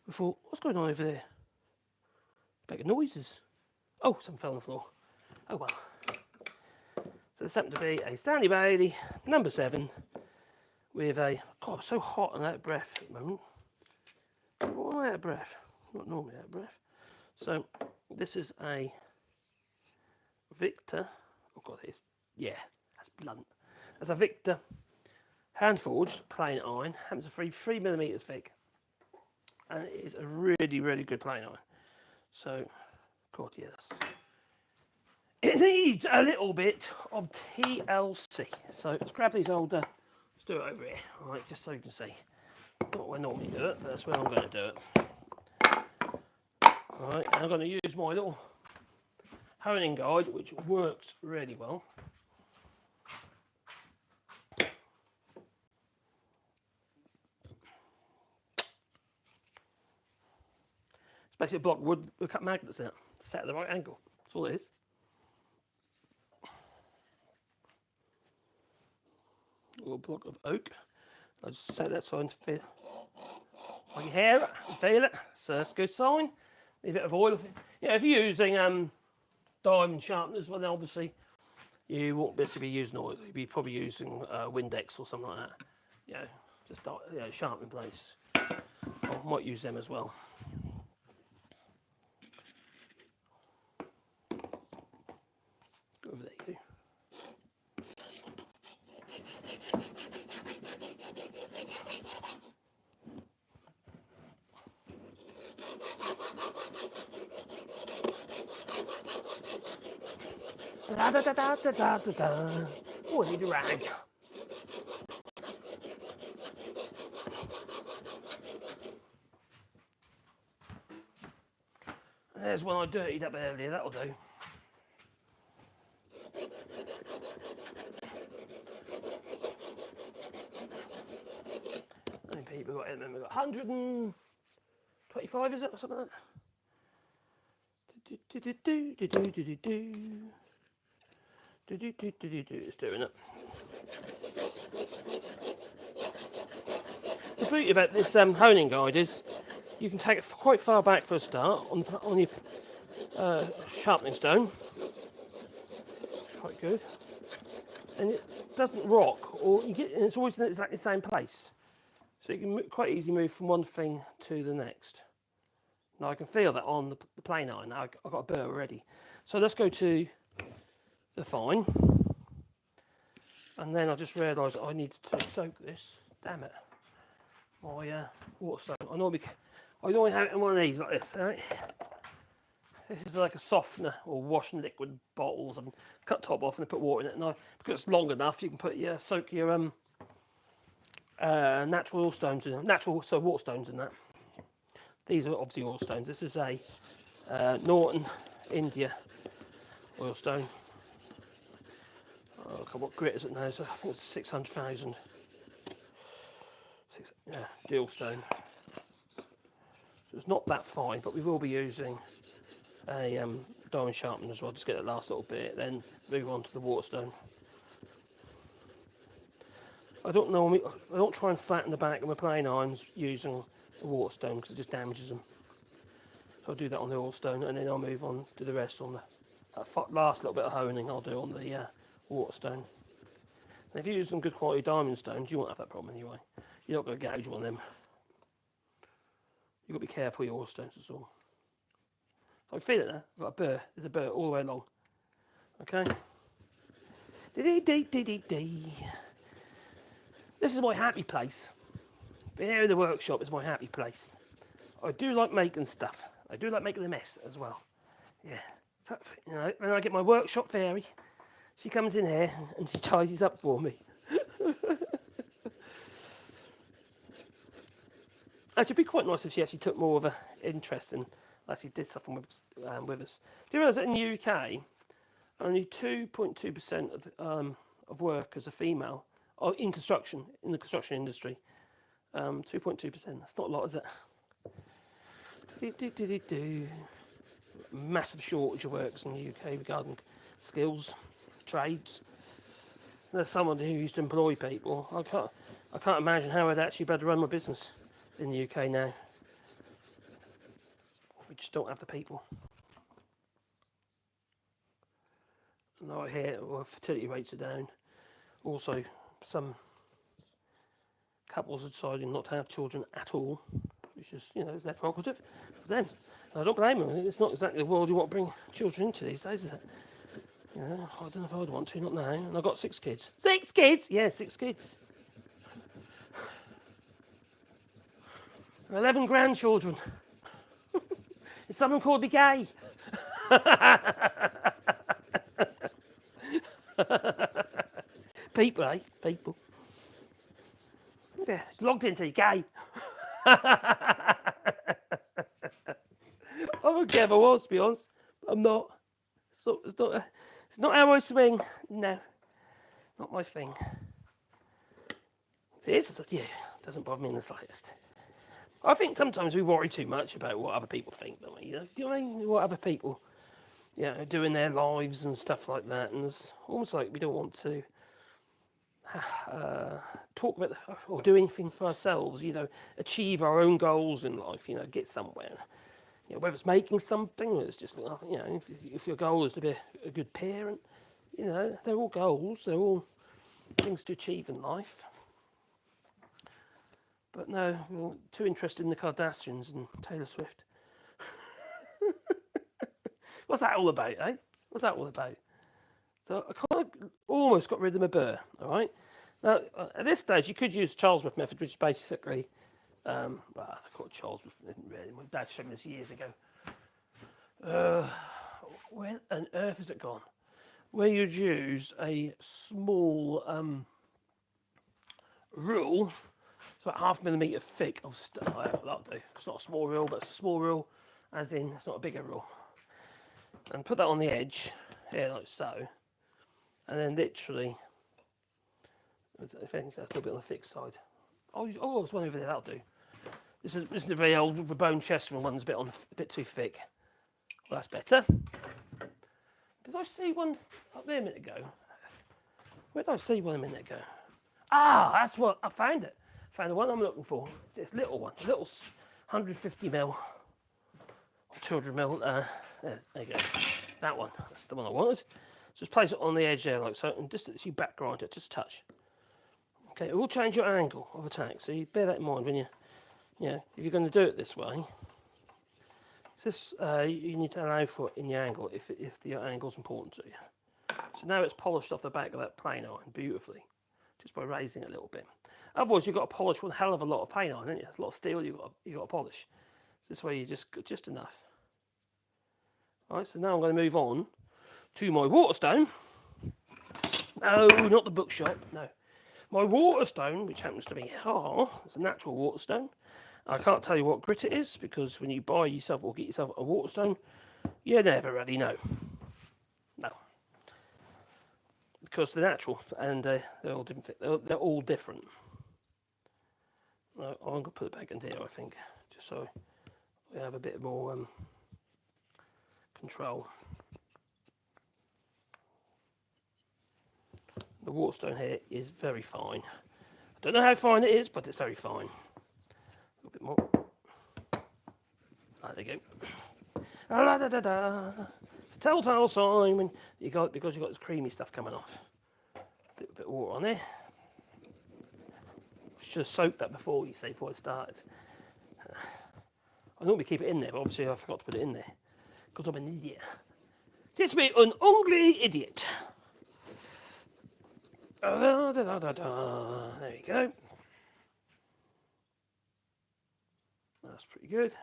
We thought, what's going on over there? Making noises. Oh, something fell on the floor. Oh well. So this happened to be a Stanley Bailey number 7 with a, God, I'm so hot and out of breath at the moment. Why am I out of breath? Not normally out of breath. So this is a Victor. Oh God, it's, yeah, that's blunt. That's a Victor hand forged plane iron. Happens to be 3mm thick, and it is a really, really good plane iron. So, God, yes. It needs a little bit of TLC. So let's grab these old. Let's do it over here, all right, just so you can see. Not where I normally do it, but that's where I'm going to do it. All right, and I'm going to use my little honing guide, which works really well. It's basically a block of wood with cut magnets in it, set at the right angle. That's all it is. A little block of oak. I just set that so I can feel. I can hear it, feel it. So that's a good sign. Need a bit of oil. Yeah, if you're using diamond sharpeners, well, then obviously you won't basically be using oil. You'll be probably using Windex or something like that. You know, just sharpening blades. I might use them as well. Go over there, you. Da da da da da da da da. Oh, I need a rag. There's one I dirtied up earlier, that'll do. How many people got in there? We've got 125, is it, or something like that? It's doing it. The beauty about this honing guide is you can take it quite far back for a start on your sharpening stone. Quite good. And it doesn't rock, or and it's always in exactly the same place. So you can quite easily move from one thing to the next. Now I can feel that on the plane iron. Now I've got a burr already. So let's go to the fine. And then I just realised I need to soak this. Damn it. My water stone. I normally have it in one of these like this. Right? This is like a softener or washing liquid bottles, and cut top off and put water in it. And because it's long enough, you can put soak your natural oil stones in it. Water stones in that. These are obviously oil stones. This is a Norton India oil stone. Oh, God, what grit is it now? So I think it's 600,000. Yeah, deal stone. So it's not that fine, but we will be using a diamond sharpener as well. Just get that last little bit, then move on to the water stone. I don't try and flatten the back of my plane irons using the water stone because it just damages them. So I'll do that on the oil stone, and then I'll move on to the rest on that last little bit of honing I'll do on the water stone. And if you use some good quality diamond stones, you won't have that problem anyway. You're not going to gouge on them. You've got to be careful with your oil stones, that's all. So I feel it there. I've got a burr. There's a burr all the way along. Okay? Dee dee dee dee dee dee. This is my happy place. Here in the workshop is my happy place. I do like making stuff. I do like making a mess as well. Yeah. You know, when I get my workshop fairy, she comes in here and she tidies up for me. It'd be quite nice if she actually took more of an interest and actually did something with us. Do you realise that in the UK, only 2.2% of workers are female in the construction industry? 2.2%. That's not a lot, is it? Massive shortage of workers in the UK regarding skills, trades. There's someone who used to employ people. I can't imagine how I'd actually better run my business in the UK now. We just don't have the people. And I hear fertility rates are down. Also, some couples are deciding not to have children at all, which is, it's their prerogative for them. I don't blame them. It's not exactly the world you want to bring children into these days, is it? I don't know if I'd want to, not now. And I've got 6 kids. 6 kids? Yeah, 6 kids. 11 grandchildren. Is someone called me gay? People, eh? People. Yeah, logged into gay. I wouldn't care if I was, to be honest. But I'm not. It's not how I swing. No. Not my thing. It is, yeah, it doesn't bother me in the slightest. I think sometimes we worry too much about what other people think, don't we? Do you know what I mean? What other people, do in their lives and stuff like that. And it's almost like we don't want to talk about or do anything for ourselves, achieve our own goals in life, get somewhere. Whether it's making something, or it's just, if your goal is to be a good parent, they're all goals, they're all things to achieve in life. But no, we're too interested in the Kardashians and Taylor Swift. What's that all about, eh? What's that all about? So I kind of almost got rid of my burr, all right? Now, at this stage, you could use the Charlesworth method, which is basically, I call it Charlesworth, really. My dad showed me this years ago. Where on earth has it gone? Where you'd use a small rule, it's about 0.5 millimetre thick of that'll do. It's not a small rule, but it's a small rule, as in it's not a bigger rule. And put that on the edge here, like so, and then literally, if anything, that's a little bit on the thick side. There's one over there. That'll do. This is the very old bone chestnut one's a bit too thick. Well, that's better. Did I see one up there a minute ago? Where did I see one a minute ago? Ah, that's what I found it. Found the one I'm looking for. This little one, a little 150mm or 200mm. There you go. That one. That's the one I wanted. Just place it on the edge there, like so, and just as you back grind it, just a touch. Okay, it will change your angle of attack, so you bear that in mind when if you're going to do it this way. This you need to allow for in the angle if the angle's important to you. So now it's polished off the back of that plane iron beautifully, just by raising it a little bit. Otherwise, you've got to polish one hell of a lot of plane iron, haven't you? There's a lot of steel you've got to polish. So this way you just enough. All right, so now I'm going to move on to my Waterstone. No, not the bookshop. No, my Waterstone, which happens to be it's a natural Waterstone. I can't tell you what grit it is because when you buy yourself or get yourself a Waterstone, you never really know. No, because they're natural and they're all different. They're all different. I'm going to put it back in here, I think, just so we have a bit more control. The Waterstone here is very fine. I don't know how fine it is, but it's very fine. A little bit more. There you go. It's a telltale sign when because you've got this creamy stuff coming off. A little bit of water on there. I should have soaked that before I started. I normally keep it in there, but obviously I forgot to put it in there because I'm an idiot. Just me, an ugly idiot. There you go. That's pretty good.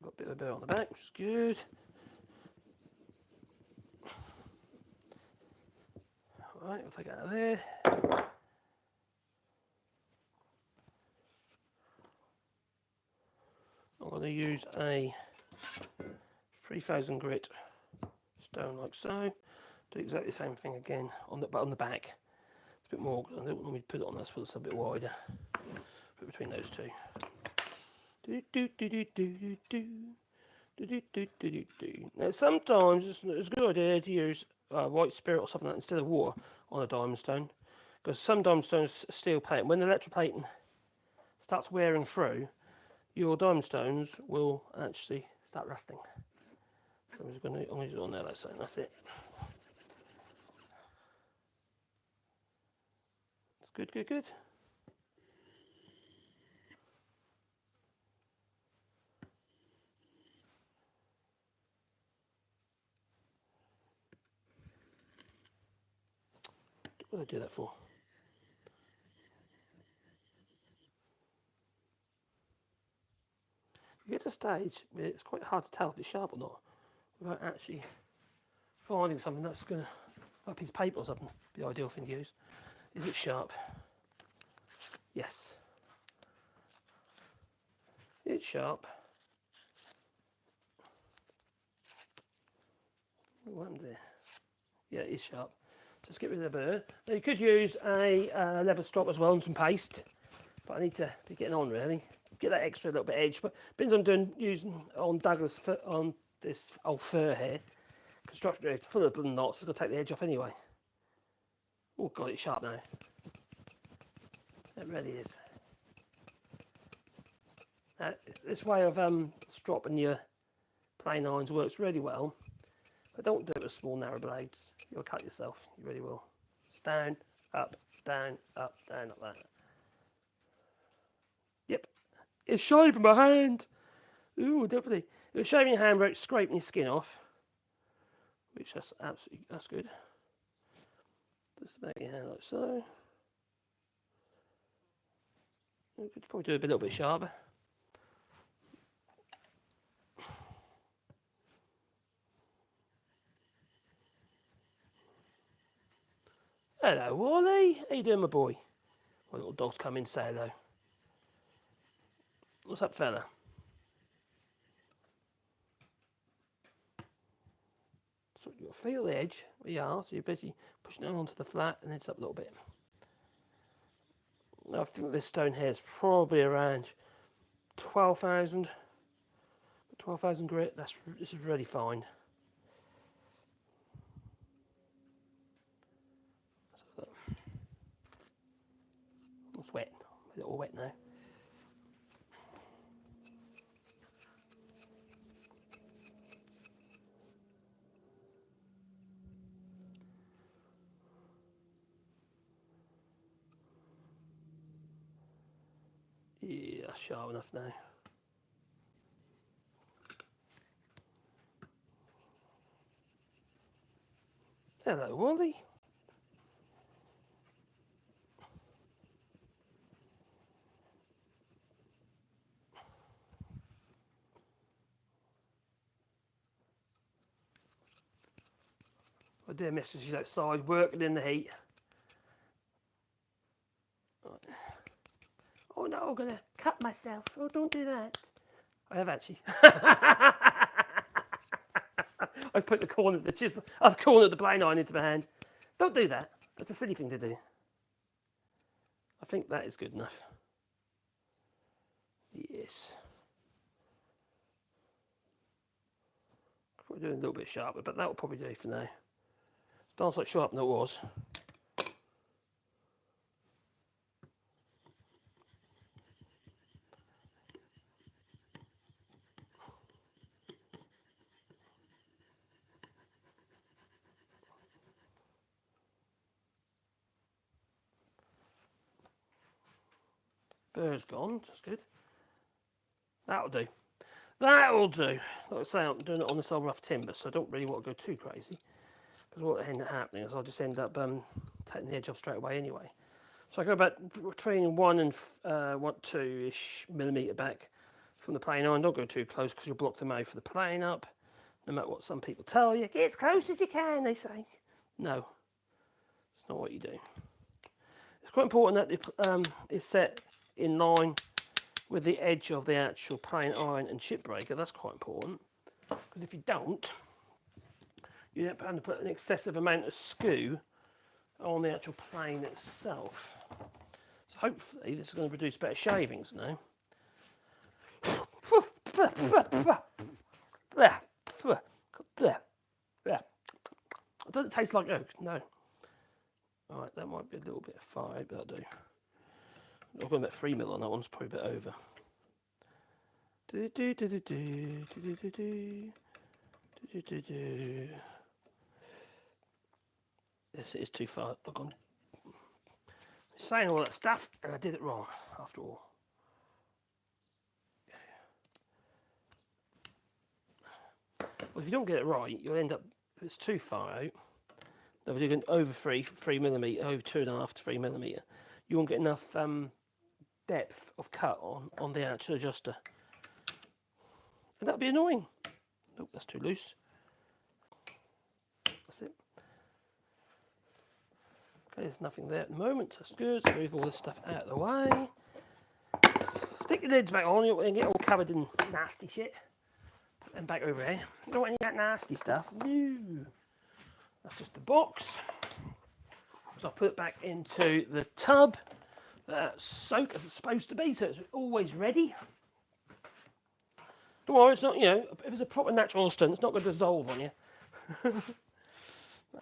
Got a bit of a burr on the back, which is good. Alright, we'll take it out of there. I'm going to use a 3000 grit stone like so. Do exactly the same thing again on the back. It's a bit more. I don't want me to put it on this, but it's a bit wider. Put between those two. Now sometimes it's a good idea to use white spirit or something like that instead of water on a diamond stone, because some diamond stones are steel plate, and when the electroplating starts wearing through, your diamond stones will actually start rusting. So I'm just going to use it on there like so, and that's it. It's good, good, good. What did I do that for? You get to a stage where it's quite hard to tell if it's sharp or not without actually finding something that's going to, like a piece of paper or something, be the ideal thing to use. Is it sharp? Yes. It's sharp. What happened there? Yeah, it is sharp. Just get rid of the burr. Now you could use a leather strop as well and some paste, but I need to be getting on really. Get that extra little bit edge. But bins I'm using on Douglas on this old fur here, construction drift, full of bloody knots. I've got to take the edge off anyway. Oh god, it's sharp now. It really is. This way of stropping your plain irons works really well, but don't do it with small narrow blades. You'll cut yourself. You really will. Just down, up, down, up, down, like that. Yep. It's shiny from my hand. Ooh, definitely. It was shaving your hand where it's scraping your skin off, which that's good. Just make your hand like so. You could probably do it a little bit sharper. Hello, Wally. How you doing, my boy? My little dog's come in to say hello. What's up, fella? So you've got to feel the edge where you are, so you're busy pushing it onto the flat and it's up a little bit. Now, I think this stone here is probably around 12,000 grit. This is really fine. It's wet. A little wet now. Yeah, that's sharp enough now. Hello, Wally. My dear missus, she's outside working in the heat. Right. Oh no, I'm gonna cut myself. Oh, don't do that. I have actually. I put the corner of the chisel, the corner of the plane iron into my hand. Don't do that. That's a silly thing to do. I think that is good enough. Yes. Probably doing a little bit sharper, but that will probably do for now. It's like sharp than it was. Burr's gone, that's good. That'll do. That'll do. Like I say, I'm doing it on this old rough timber, so I don't really want to go too crazy. Because what ended up happening is I'll just end up taking the edge off straight away anyway. So I go about between 1 and 2-ish millimetre back from the plane iron. Don't go too close because you'll block the mouth of the plane up. No matter what some people tell you, get as close as you can, they say. No, it's not what you do. It's quite important that it's set in line with the edge of the actual plane iron and chip breaker. That's quite important, because if you don't, you end up having to put an excessive amount of screw on the actual plane itself. So hopefully this is going to produce better shavings now. It doesn't taste like oak, no. Alright, that might be a little bit fire, but that'll do. I've got about 3 mil on that one's probably a bit over. This is too far. Look, I'm saying all that stuff and I did it wrong after all. Well, if you don't get it right, you'll end up, if it's too far out, if you're going over 3 millimetre, over 2.5 to 3 millimetre, you won't get enough depth of cut on the actual adjuster. And that'll be annoying. Nope, that's too loose. That's it. Okay, there's nothing there at the moment. That's good. So move all this stuff out of the way. Stick your lids back on. You'll get all covered in nasty shit. Put them back over here. You don't want any of that nasty stuff. No. That's just the box. So I'll put it back into the tub. Soak as it's supposed to be, so it's always ready. Don't worry, it's not, you know, if it's a proper natural stone, it's not going to dissolve on you. There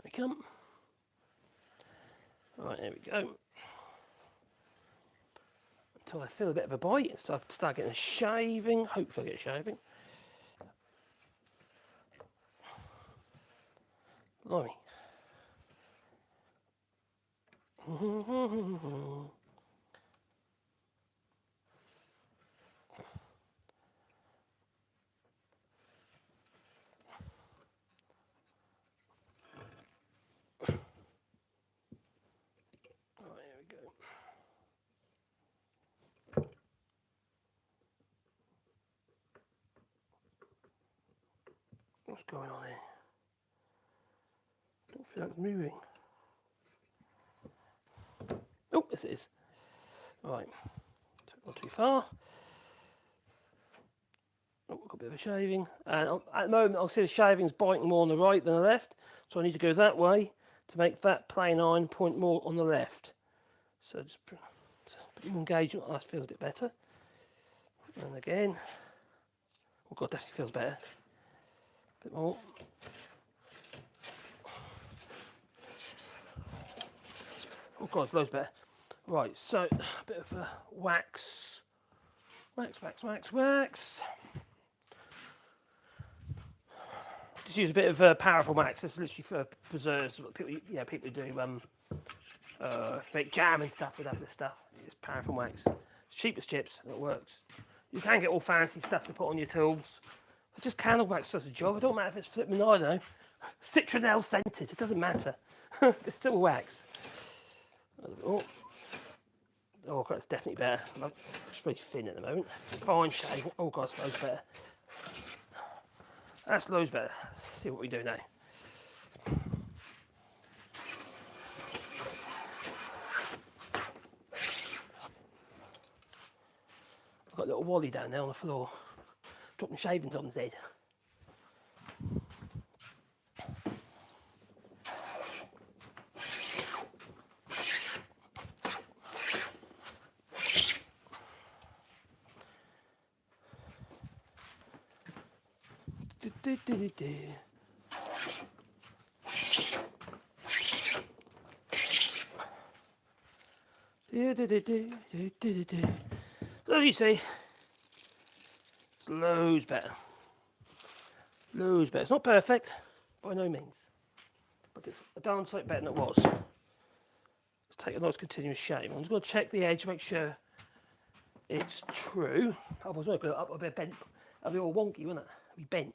we come. Right, there we go. Until I feel a bit of a bite and start getting a shaving. Hopefully I get a shaving. Blimey. What's going on here? Don't feel like it's moving. Oh, yes it is. Right, not too far. Oh, we've got a bit of a shaving. And at the moment, I'll see the shaving's biting more on the right than the left. So I need to go that way to make that plane iron point more on the left. So just put more engagement. Oh, that feels a bit better. And again. Oh God, definitely feels better. A bit more. Oh God, it's loads better. Right, so a bit of wax. Just use a bit of powerful wax. This is literally for preserves. People do make jam and stuff with this stuff. It's powerful wax. It's cheap as chips and it works. You can get all fancy stuff to put on your tools. But just candle wax does the job. It don't matter if it's flipping, I don't know, citronelle scented. It doesn't matter. It's still wax. Oh, God, it's definitely better. It's pretty thin at the moment. Fine shave. Oh God, it's loads better. That's loads better. Let's see what we do now. I've got a little Wally down there on the floor, dropping shavings on his head. So as you see, it's loads better. Loads better. It's not perfect, by no means, but it's a darn sight better than it was. Let's take a nice continuous shave. I'm just going to check the edge to make sure it's true. Otherwise, I'll go up a bit bent. It'll be all wonky, won't it? It'll be bent.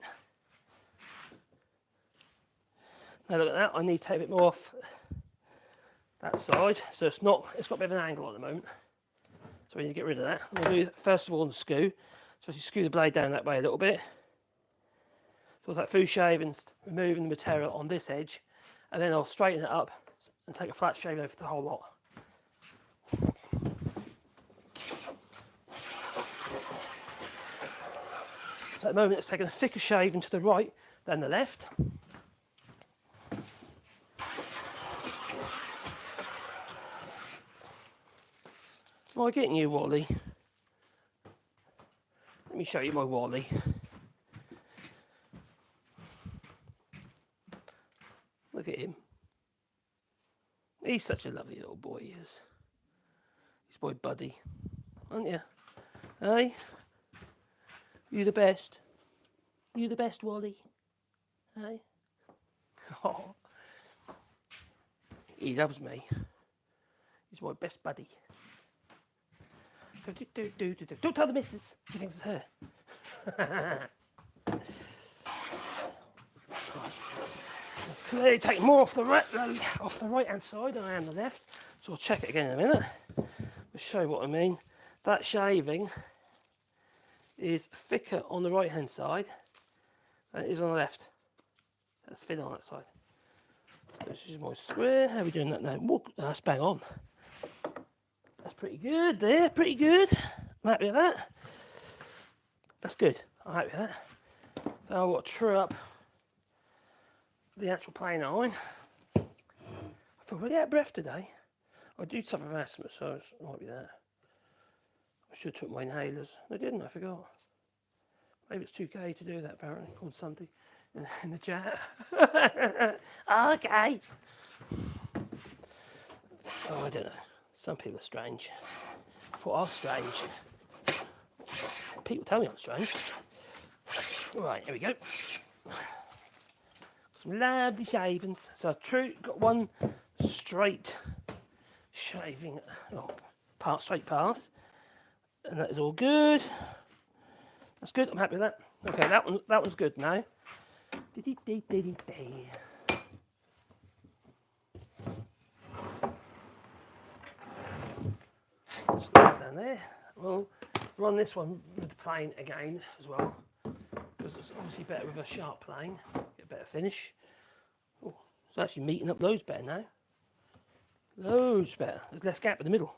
Now look at that, I need to take a bit more off that side, so it's got a bit of an angle at the moment. So we need to get rid of that. I'm going to do first of all the skew. So you skew the blade down that way a little bit. So it's like food shaving, removing the material on this edge, and then I'll straighten it up and take a flat shave over the whole lot. So at the moment it's taking a thicker shaving to the right than the left. Am I getting you, Wally? Let me show you my Wally. Look at him. He's such a lovely little boy, he is. He's my buddy, aren't you? Hey? You the best. You the best, Wally. Hey? Oh. He loves me. He's my best buddy. Don't tell the missus. She thinks it's her. Clearly take more off the right hand side than I am the left. So I'll check it again in a minute. I'll show you what I mean. That shaving is thicker on the right hand side than it is on the left. That's thin on that side. So this is my square. How are we doing that now? Whoa, that's bang on. That's pretty good there, pretty good. I'm happy with that. That's good, I'm happy with that. So I've got to true up the actual plane iron. I feel really out of breath today. I do suffer from asthma, so it might be that. I should have took my inhalers. I didn't, I forgot. Maybe it's too gay to do that, apparently, called something in the chat. Okay. Oh, I don't know. Some people are strange. I thought I was strange. People tell me I'm strange. Right, here we go. Some lovely shavings. So I've got one straight shaving, straight pass, and that is all good. That's good. I'm happy with that. Okay, that one's good now. So down there. We'll run this one with the plane again as well, because it's obviously better with a sharp plane. Get a better finish. Oh, it's actually meeting up loads better now. Loads better. There's less gap in the middle.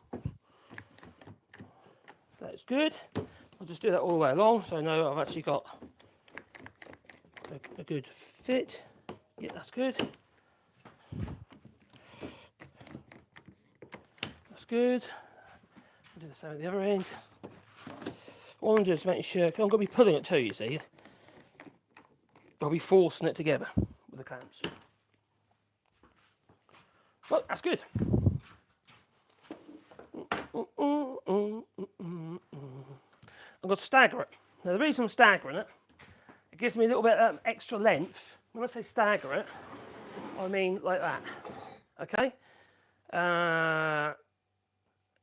That's good. I'll just do that all the way along, so I know I've actually got a good fit. Yeah, that's good. That's good. I'll do the same at the other end. All I'm doing is making sure, I'm going to be pulling it too, you see. I'll be forcing it together with the clamps. Well, that's good. I'm going to stagger it. Now the reason I'm staggering it, it gives me a little bit of extra length. When I say stagger it, I mean like that. Okay?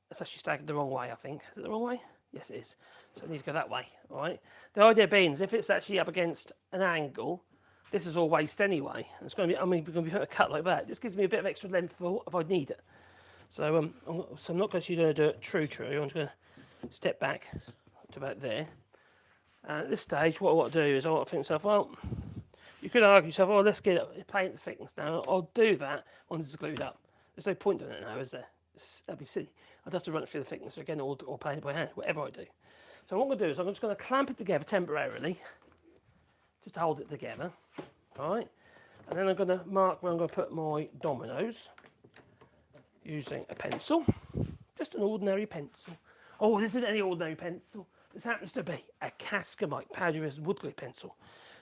It's actually staggered the wrong way, I think. Is it the wrong way? Yes, it is. So it needs to go that way. All right. The idea being is if it's actually up against an angle, this is all waste anyway. And it's going to be, we're going to be putting a cut like that. This gives me a bit of extra length for if I need it. So I'm not actually going to do it true. I'm just going to step back to about there. And at this stage, what I want to do is I want to think to myself, well, you could argue yourself, oh, let's get it, paint the thickness now. I'll do that once it's glued up. There's no point in it now, is there? That'd be silly. I'd have to run it through the thickness again, or paint it by hand, whatever I do. So what I'm going to do is I'm just going to clamp it together temporarily, just to hold it together. All right. And then I'm going to mark where I'm going to put my dominoes using a pencil, just an ordinary pencil. Oh, this isn't any ordinary pencil. This happens to be a Cascamite powder resin wood glue pencil.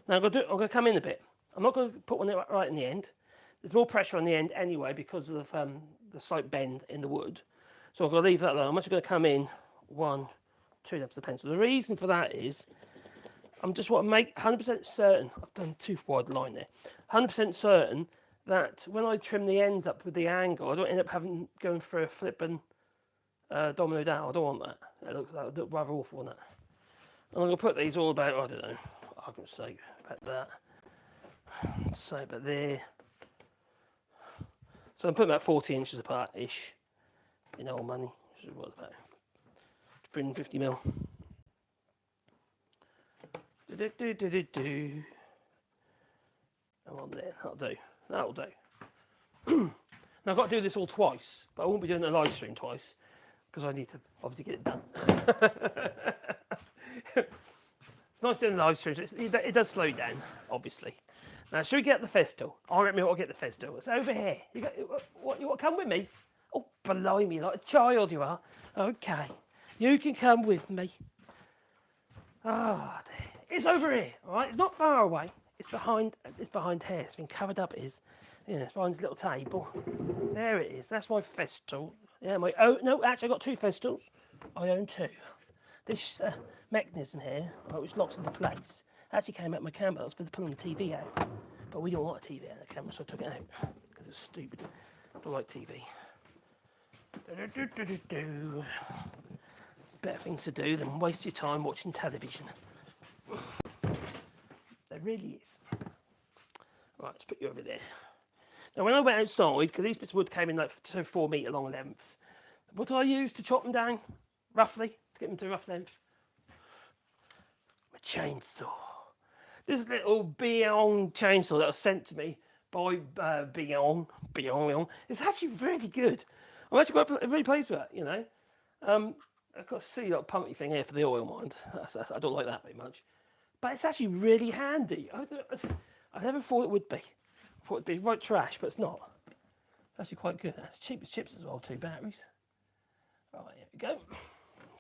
Now I'm going to come in a bit. I'm not going to put one right in the end. There's more pressure on the end anyway because of the slight bend in the wood. So I'm going to leave that alone. I'm actually going to come in 1, 2 lengths of the pencil. The reason for that is I'm just want to make 100% certain. I've done too wide line there. 100% certain that when I trim the ends up with the angle, I don't end up going through a flipping domino down. I don't want that. That would look rather awful on that. And I'm going to put these all about, I don't know, I'm going to say about that. Say about there. So I'm putting about 40 inches apart-ish in old money, which is what, about 350 mil. Come on there, that'll do. Now I've got to do this all twice, but I won't be doing a live stream twice because I need to obviously get it done. It's nice doing live streams. It does slow down, obviously. Now, should we get the Festool? I reckon we ought to get the Festool. It's over here. You want to come with me? Oh, blimey, like a child you are. Okay, you can come with me. Ah, it's over here. All right, it's not far away. It's behind here. It's been covered up. It is. Yeah, it's behind this little table. There it is. That's my Festool. Yeah, no, actually, I got 2 Festools. I own 2. This mechanism here, which locks into place, actually came out of my camera. That was for pulling the TV out. But we don't want a TV out of the camera, so I took it out because it's stupid. I don't like TV. There's better things to do than waste your time watching television. There really is. Right, let's put you over there. Now, when I went outside, because these bits of wood came in like 4 metre long lengths, what do I use to chop them down, roughly, to get them to rough length? My chainsaw. This little Beyond chainsaw that was sent to me by Beyond. It's actually really good. I'm actually quite really pleased with it, you know. I've got a silly little pumpy thing here for the oil, mind. I don't like that very much. But it's actually really handy. I never thought it would be. I thought it'd be right trash, but it's not. It's actually quite good. That's cheap as chips as well, 2 batteries. Right, here we go.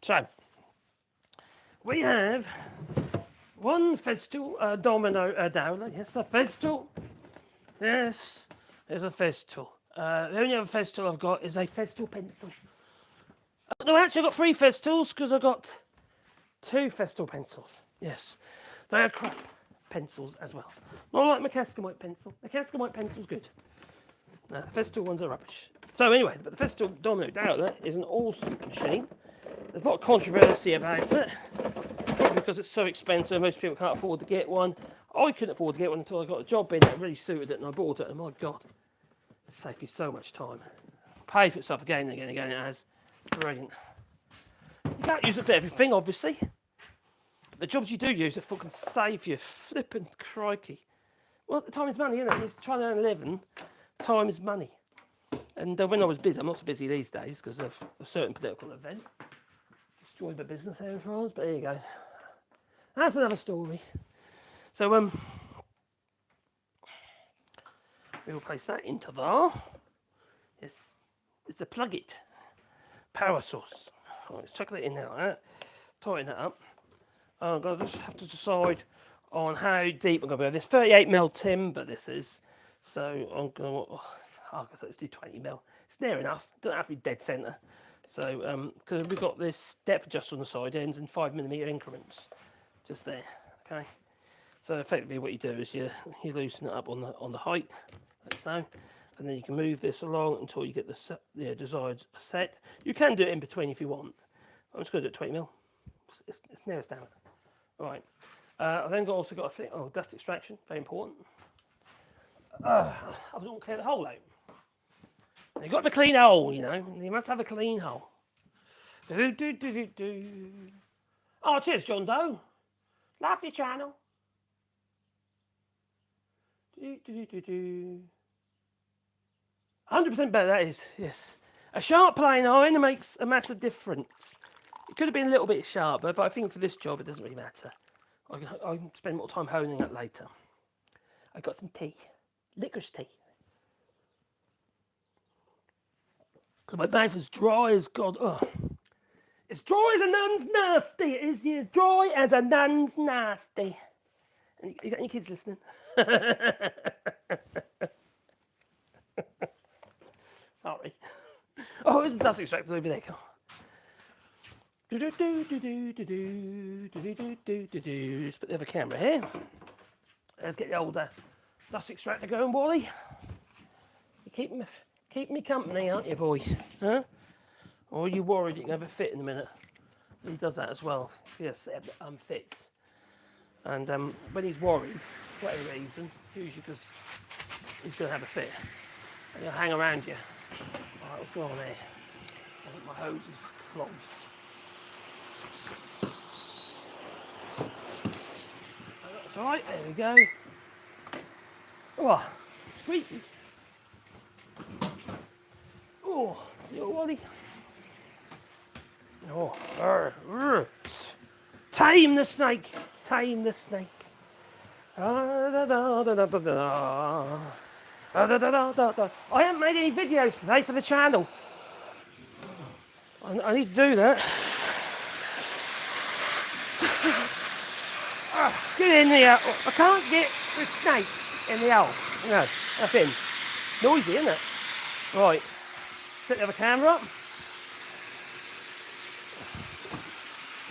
So, we have 1 Festool, Domino dowler. Yes, a Festool. Yes, there's a Festool. The only other Festool I've got is a Festool pencil. No, actually, I've got 3 Festools because I've got 2 Festool pencils. Yes, they are crap pencils as well. Not like my Cascamite pencil. The Cascamite pencil's good. No, the Festool ones are rubbish. So anyway, but the Festool Domino dowler is an awesome machine. There's a lot of controversy about it. Probably because it's so expensive, most people can't afford to get one. I couldn't afford to get one until I got a job in that really suited it and I bought it, and my God, it saved me so much time. Pay for itself again and again and again, it has. Brilliant. You can't use it for everything, obviously. But the jobs you do use, it fucking save you. Flipping crikey. Well, time is money, isn't it? If you're trying to earn a living, time is money. And when I was busy, I'm not so busy these days because of a certain political event. Destroyed my business here in France, but there you go. That's another story. So, we will place that into there. It's the plug it power source. Right, let's chuck that in there like that. Tighten that up. I'm going to just have to decide on how deep I'm going to go. This 38mm timber this is. So I'm going to, let's do 20mm. It's near enough. It doesn't have to be dead centre. So, because we've got this depth adjuster on the side ends in 5mm increments. Just there. Okay. So effectively what you do is you loosen it up on the height, like so. And then you can move this along until you get the desired set. You can do it in between if you want. I'm just going to do it 20mm. It's nearest down. All right. I've then also got a thing. Oh, dust extraction, very important. I don't clear the hole out. You've got to clean hole, you know. You must have a clean hole. Oh, cheers, John Doe. Love your channel. 100% better, that is, yes. A sharp plain iron makes a massive difference. It could have been a little bit sharper, but I think for this job it doesn't really matter. I can spend more time honing it later. I got some tea, licorice tea. So my mouth is dry as God. Oh. It's dry as a nun's nasty. It is as dry as a nun's nasty. And you got any kids listening? Sorry. Oh, there's some dust extractors over there. Let's put the other camera here. Let's get the old dust extractor going, Wally. You keep me company, aren't you, boy? Huh? Or are you worried you can have a fit in a minute? He does that as well. He has set up fits. And when he's worried, for whatever reason, usually because he's going to have a fit. They'll hang around you. Alright, what's going on there? I think my hose is clogged. That's alright, there we go. Oh, sweet. Oh, little Wally. Oh, tame the snake. Tame the snake. I haven't made any videos today for the channel. I need to do that. Get in there. I can't get the snake in the hole. No, that's him. Noisy, isn't it? Right. Set the other camera up.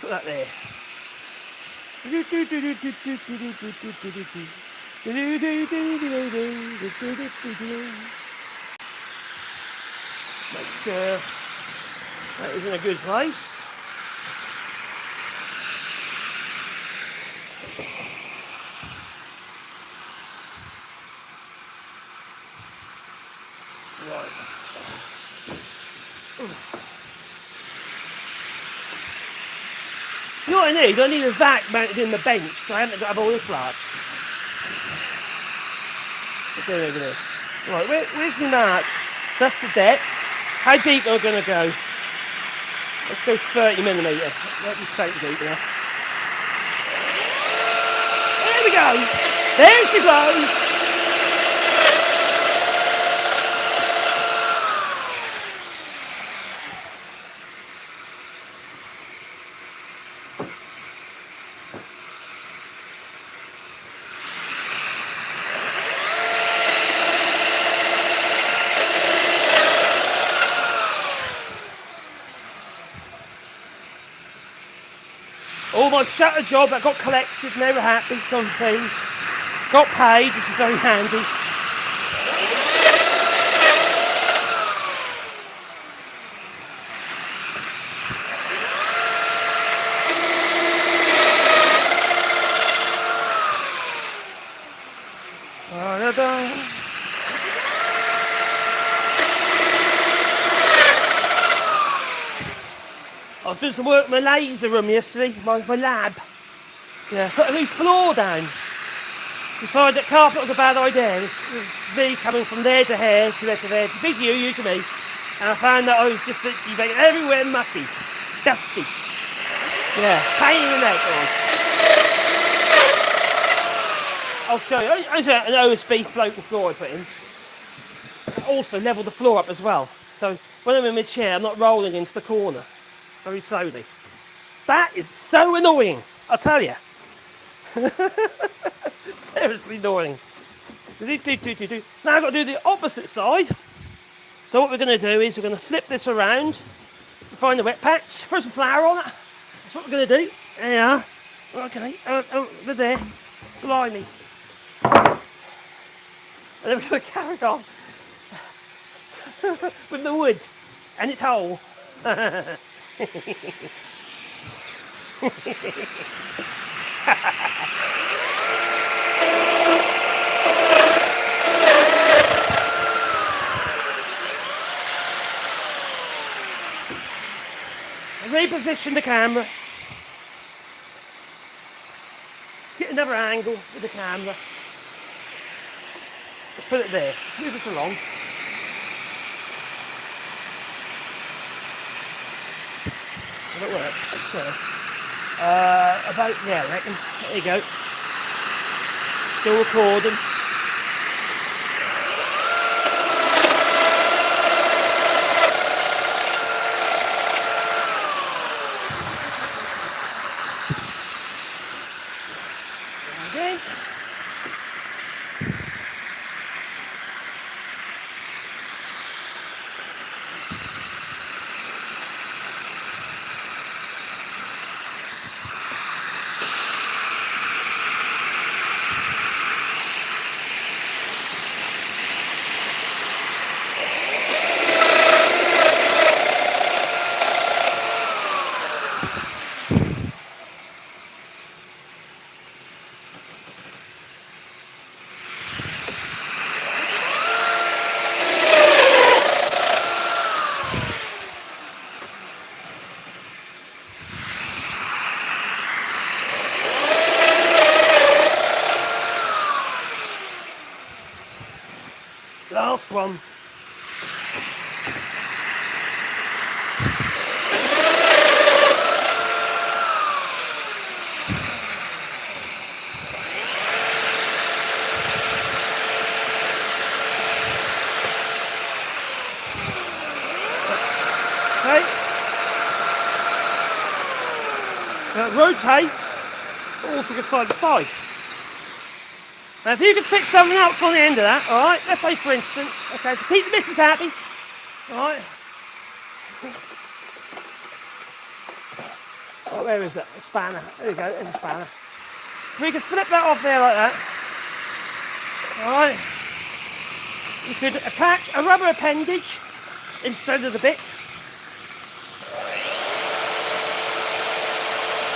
Put that there. Make sure that is in a good place. Right. You know what I need? I need a vac mounted in the bench, so I haven't got to have all this lot. Okay, over there. Right, where's my mark? So that's the depth. How deep am I going to go? Let's go 30mm. Let me take deep enough. There we go. There she goes. All my shutter job that got collected, never happy, so I'm pleased. Got paid, which is very handy. I was doing some work in my laser room yesterday, my lab. Yeah, put a new floor down. Decided that carpet was a bad idea. It was me coming from there to here, to there to there. It's big you to me. And I found that I was just literally everywhere mucky, dusty. Yeah, pain in the neck. I'll show you. It's an OSB floating floor I put in. I also levelled the floor up as well. So when I'm in my chair, I'm not rolling into the corner very slowly. That is so annoying, I'll tell you. Seriously annoying. Now I've got to do the opposite side. So what we're going to do is we're going to flip this around and find the wet patch, throw some flour on it. That's what we're going to do. There you are. Okay, they're there. Blimey. And then we're going to carry on with the wood and its hole. Reposition the camera. Let's get another angle with the camera. Let's put it there. Move us along. Will it work? Let's work. About, yeah, I reckon. There you go. Still recording. Okay. one. Okay. So it rotates, but also goes side to side. Now, if you could fix something else on the end of that, all right, let's say for instance, okay, to keep the missus happy, all right. Oh, where is it? A spanner. There you go, there's a spanner. If we could flip that off there like that, all right, you could attach a rubber appendage instead of the bit.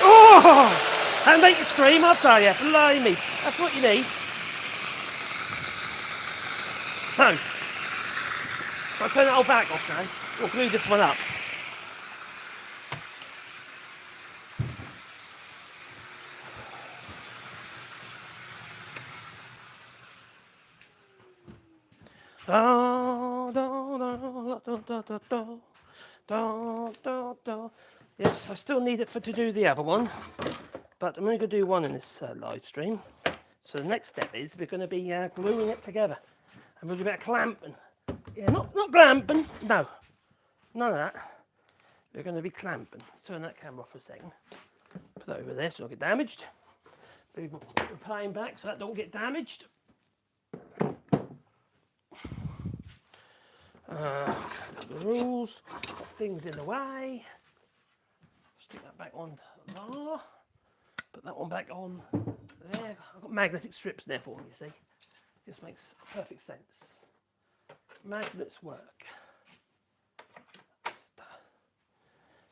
Oh, that'll make you scream, I'll tell you. Blimey, that's what you need. So, I'll turn that whole back off now. We'll glue this one up. Yes, I still need it to do the other one, but I'm only going to do one in this live stream. So the next step is we're going to be gluing it together. And we'll do a bit of clamping. Yeah, not clamping, no. None of that. We're going to be clamping. Let's turn that camera off for a second. Put that over there so it don't get damaged. Move my plane back so that don't get damaged. The rules, things in the way. Stick that back on there. Put that one back on there. I've got magnetic strips there for me, you see. Just makes perfect sense. Magnets work.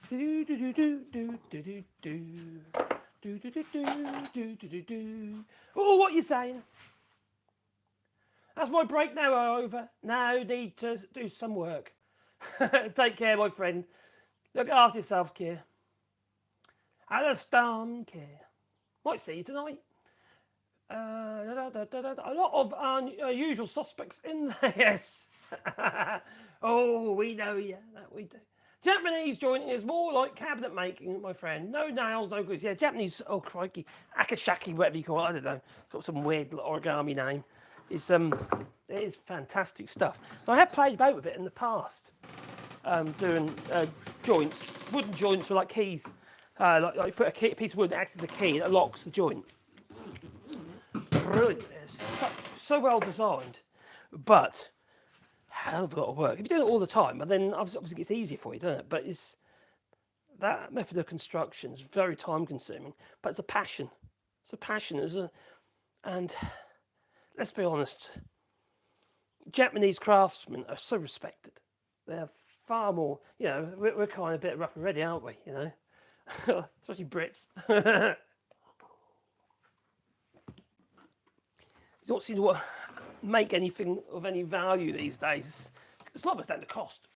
Do do do do do do do do do do do do do do. Oh, what are you saying? That's my break now over. Now need to do some work. Take care, my friend. Look after yourself, Keir. At a storm, Keir. Might see you tonight. A lot of unusual suspects in there, yes. Oh, we know, yeah, that we do. Japanese jointing is more like cabinet making, my friend. No nails, no glues. Yeah, Japanese, oh crikey, akashaki, whatever you call it, I don't know. It's got some weird origami name. It is fantastic stuff. Now, I have played about with it in the past, doing joints, wooden joints with like keys. Like you put a piece of wood that acts as a key that locks the joint. Brilliant. It's so well designed, but hell of a lot of work. If you do it all the time, but then obviously it gets easier for you, doesn't it? But it's that method of construction is very time consuming, but it's a passion. It's a passion, and let's be honest, Japanese craftsmen are so respected. They're far more, you know, we're kind of a bit rough and ready, aren't we? You know, especially Brits. You don't seem to make anything of any value these days. It's a lot of it's down to cost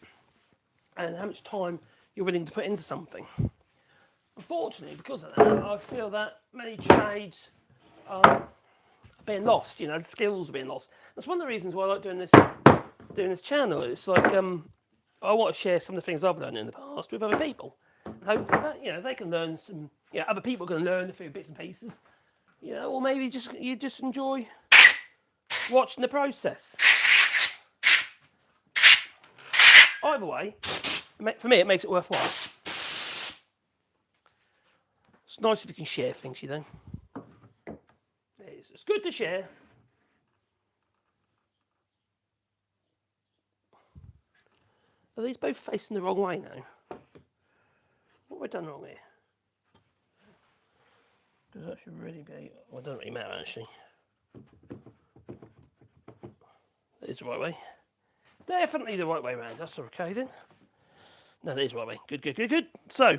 and how much time you're willing to put into something. Unfortunately, because of that, I feel that many trades are being lost. You know, the skills are being lost. That's one of the reasons why I like doing this channel. It's like I want to share some of the things I've learned in the past with other people. And hopefully, that, you know, they can learn some. You know, other people can learn a few bits and pieces. You know, or maybe you just enjoy watching the process. Either way, for me, it makes it worthwhile. It's nice if you can share things, you know. It's good to share. Are these both facing the wrong way now? What have I done wrong here? Because that should really be... Well, it doesn't really matter, actually. That is the right way. Definitely the right way round. That's okay, then. No, that is the right way. Good, good, good, good. So,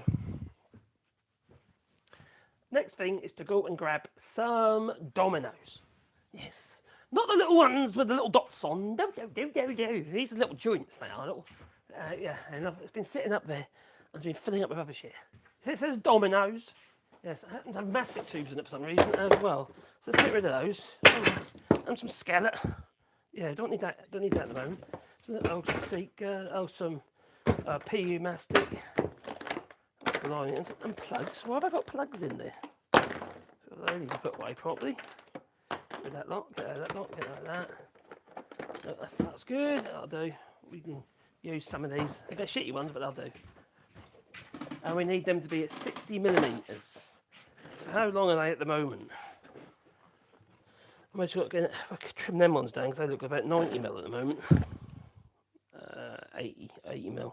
next thing is to go and grab some Dominos. Yes. Not the little ones with the little dots on. No. These are little joints, they are. Little, yeah, and it's been sitting up there and it's been filling up with rubbish here. So it says Dominos. Yes, it happens to have mastic tubes in it for some reason as well. So let's get rid of those. And some skeleton. Yeah, don't need that. Don't need that at the moment. So I'll seek some PU mastic linings and plugs. Why have I got plugs in there? So they need to put away properly. Get that lot. Get out of that lot. Get out of that. No, that's good. That'll do. We can use some of these. A bit shitty ones, but they'll do. And we need them to be at 60mm. So how long are they at the moment? I'm just looking if I could trim them ones down because they look about 90mm at the moment. 80mm.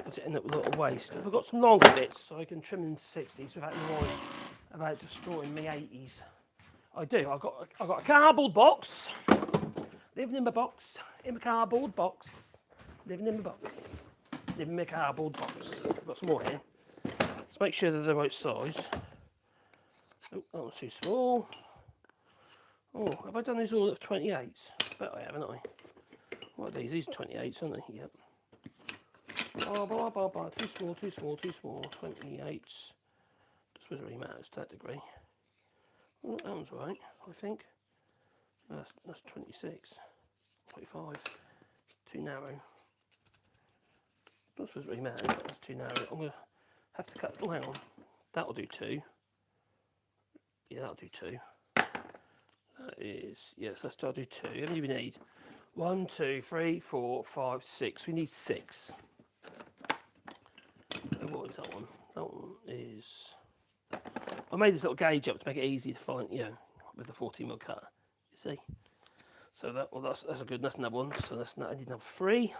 Does it end up with a lot of waste? I've got some longer bits so I can trim them to 60s without worrying about destroying me 80s. I do. I've got a cardboard box. Living in my box. In my cardboard box. Living in my box. Living in my cardboard box. I've got some more here. Let's make sure they're the right size. Oh, that one's too small. Oh, have I done these all at 28s? Bet I haven't I? What are these? These are 28s, aren't they? Yep. Too small, too small, too small. 28s. Just really matters to that degree. Oh, that one's right, I think. That's 26. 25. Too narrow. Not supposed to really matter, but that's too narrow. I'm going to have to cut. Oh, hang on. That'll do 2. Yeah, that'll do 2. That is, yes, that's I'll do 2. How many do we need? 1, 2, 3, 4, 5, 6. We need 6. So what is that one? That one is. I made this little gauge up to make it easy to find, with the 14mm cut. You see? So that's a good. That's another one. So I need another 3.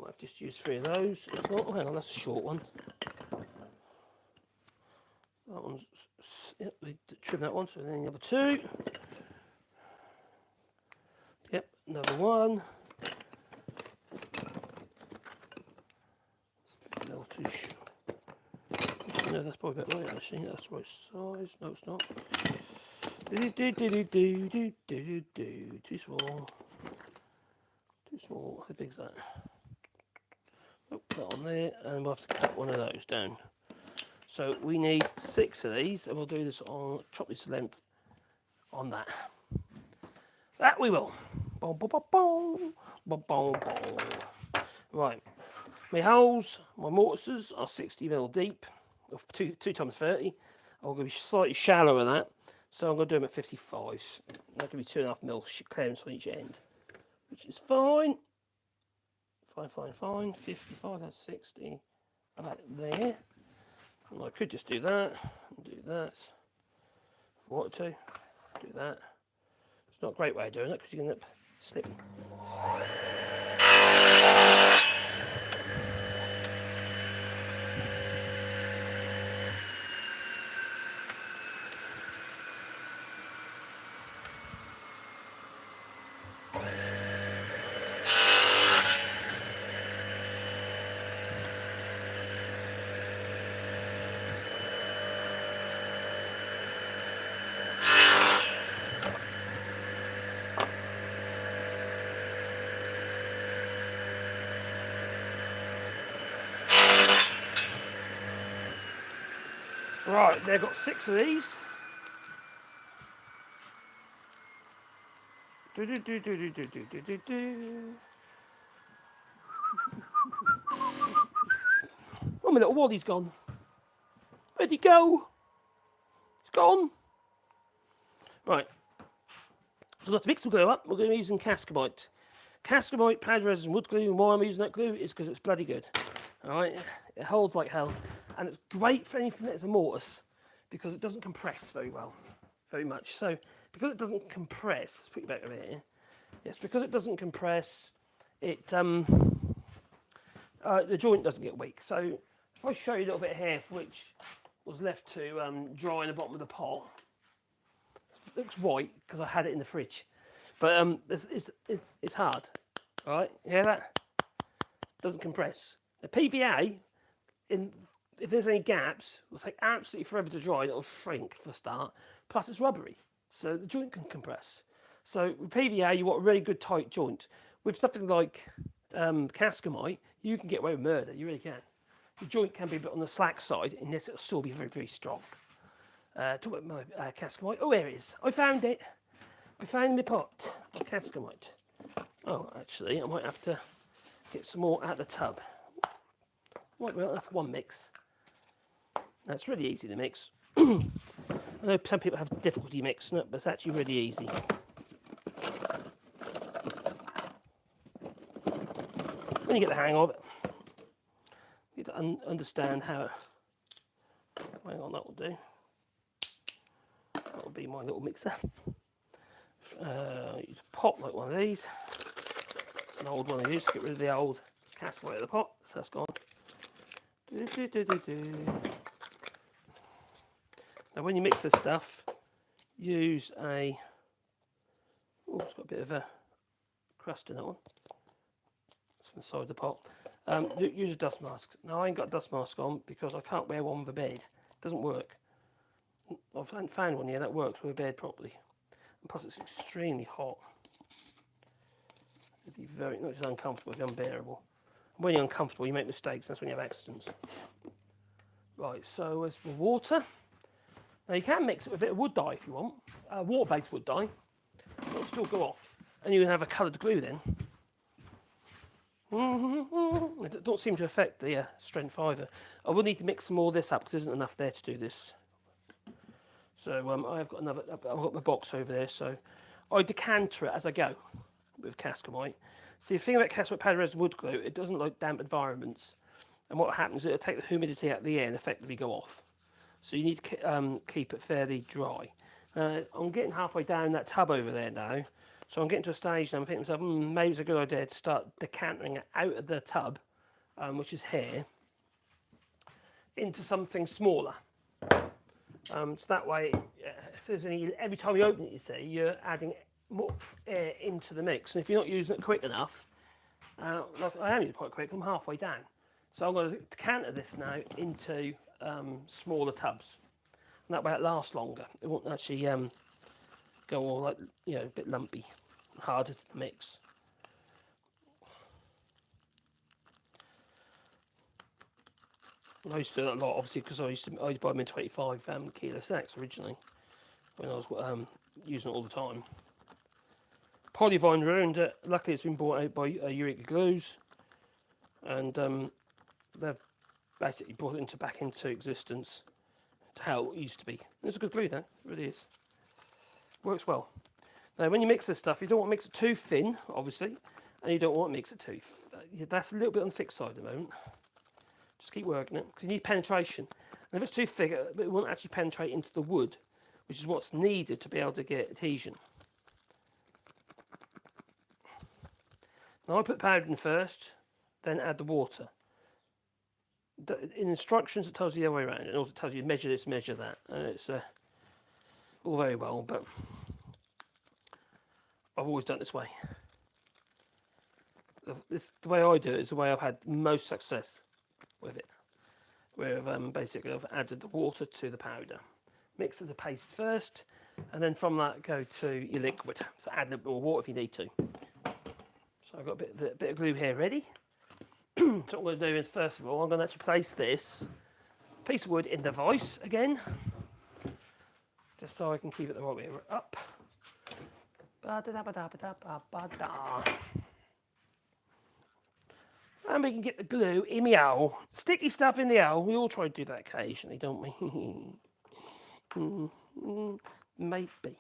I've just used 3 of those. If not, oh, hang on, that's a short one. That one's. Yep, we trim that one. So then another 2. Yep, another 1. No, too short. No, that's probably about right actually. That's the right size. No, it's not. Too small. Too small. How big is that? Oh, put that on there, and we'll have to cut one of those down. So we need 6 of these, and we'll do this on chop this length on that. That we will. Boom, boom, boom, boom, boom, boom, boom. Right. My holes, my mortises are 60mm deep, 2 times 30. I'm going to be slightly shallower than that, so I'm going to do them at 55. That gives me 2.5mm clearance on each end, which is fine. Fine. 55, that's 60. About there. And I could just do that, and do that. If I wanted to, do that. It's not a great way of doing it because you can end up slipping. Right, they've got 6 of these. Oh, my little Waddy's gone. Where'd he go? It's gone. Right. So we've got to mix the glue up. We're going to be using Cascamite. Cascamite, powder resin, wood glue, and why I'm using that glue is because it's bloody good. Alright, it holds like hell. And it's great for anything that's a mortise because it doesn't compress very much. So because it doesn't compress, let's put you back over here. Yes, because it doesn't compress, it the joint doesn't get weak. So if I show you a little bit of half which was left to dry in the bottom of the pot, it looks white because I had it in the fridge. But it's hard. All right, you hear that? Doesn't compress. The PVA, if there's any gaps, will take absolutely forever to dry. It'll shrink for a start. Plus, it's rubbery, so the joint can compress. So with PVA, you want a really good tight joint. With something like Cascamite, you can get away with murder. You really can. The joint can be a bit on the slack side, and this it'll still be very, very strong. Talk about my Cascamite. Oh, there it is. I found it. I found my pot of cascamite. Oh, actually, I might have to get some more out of the tub. Might be enough for one mix. That's really easy to mix. I know some people have difficulty mixing it, but it's actually really easy. When you get the hang of it, you get to understand how it... Hang on, that will do. That will be my little mixer. Use a pot like one of these. An old one I used to get rid of the old casserole out of the pot, so that's gone. Now when you mix this stuff, use a... Oh, it's got a bit of a crust in that one. It's inside the pot. Use a dust mask. Now I ain't got a dust mask on because I can't wear one with a bed. It doesn't work. I've found one here that works with a bed properly. And plus it's extremely hot. It'd be very, not just uncomfortable, it'd be unbearable. And when you're uncomfortable, you make mistakes. That's when you have accidents. Right, so as for water, now you can mix it with a bit of wood dye if you want, water-based wood dye. It'll still go off, and you can have a coloured glue then. It don't seem to affect the strength either. I will need to mix some more of this up because there isn't enough there to do this. So I've got another. I've got my box over there, so I decanter it as I go with cascamite. See, the thing about cascamite powder as wood glue, it doesn't like damp environments. And what happens is it'll take the humidity out of the air and effectively go off. So you need to keep it fairly dry. I'm getting halfway down that tub over there now. So I'm getting to a stage now, I'm thinking to myself, maybe it's a good idea to start decantering it out of the tub, which is here, into something smaller. So that way, if there's any, every time you open it, you see, you're adding more air into the mix. And if you're not using it quick enough, like I am using it quite quick, I'm halfway down. So I'm going to decanter this now into smaller tubs. And that way it lasts longer. It won't actually go all like, you know, a bit lumpy, harder to mix. I used to do that a lot, obviously, because I used to buy them in 25 kilo sacks originally when I was using it all the time. Polyvine ruined it. Luckily, it's been bought out by Eureka Glues, and they've basically brought it back into existence to how it used to be. It's a good glue, though. It really is. Works well. Now, when you mix this stuff, you don't want to mix it too thin, obviously, and you don't want to mix it too. That's a little bit on the thick side at the moment. Just keep working it because you need penetration. And if it's too thick, it won't actually penetrate into the wood, which is what's needed to be able to get adhesion. Now I put the powder in first, then add the water. In instructions, it tells you the other way around. It also tells you measure this, measure that, and it's all very well, but I've always done it this way. The way I do it is the way I've had most success with it, where basically I've added the water to the powder. Mix as a paste first, and then from that go to your liquid. So add a little more water if you need to. So I've got a bit of glue here ready. So what I'm going to do is, first of all, I'm going to actually place this piece of wood in the vise again, just so I can keep it the right way up. And we can get the glue in the owl. Sticky stuff in the owl. We all try to do that occasionally, don't we? Maybe.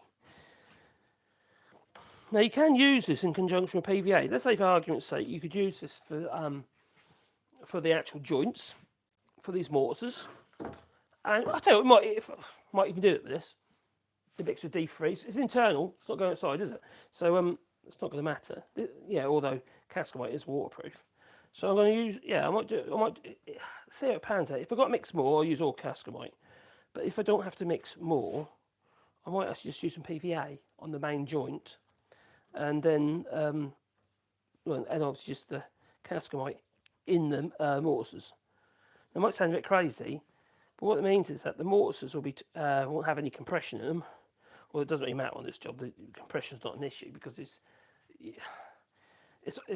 Now you can use this in conjunction with PVA. Let's say, for argument's sake, you could use this for the actual joints for these mortises. And I'll tell you, might even do it with this. The mixture of defreeze. It's internal. It's not going outside, is it? So it's not going to matter. Yeah, although cascamite is waterproof. So I'm going to use, I might see how it pans out. If I've got to mix more, I'll use all cascamite. But if I don't have to mix more, I might actually just use some PVA on the main joint. And then, and obviously just the cascamite in the mortises. It might sound a bit crazy, but what it means is that the mortises will won't have any compression in them. Well, it doesn't really matter on this job. The compression's not an issue because it's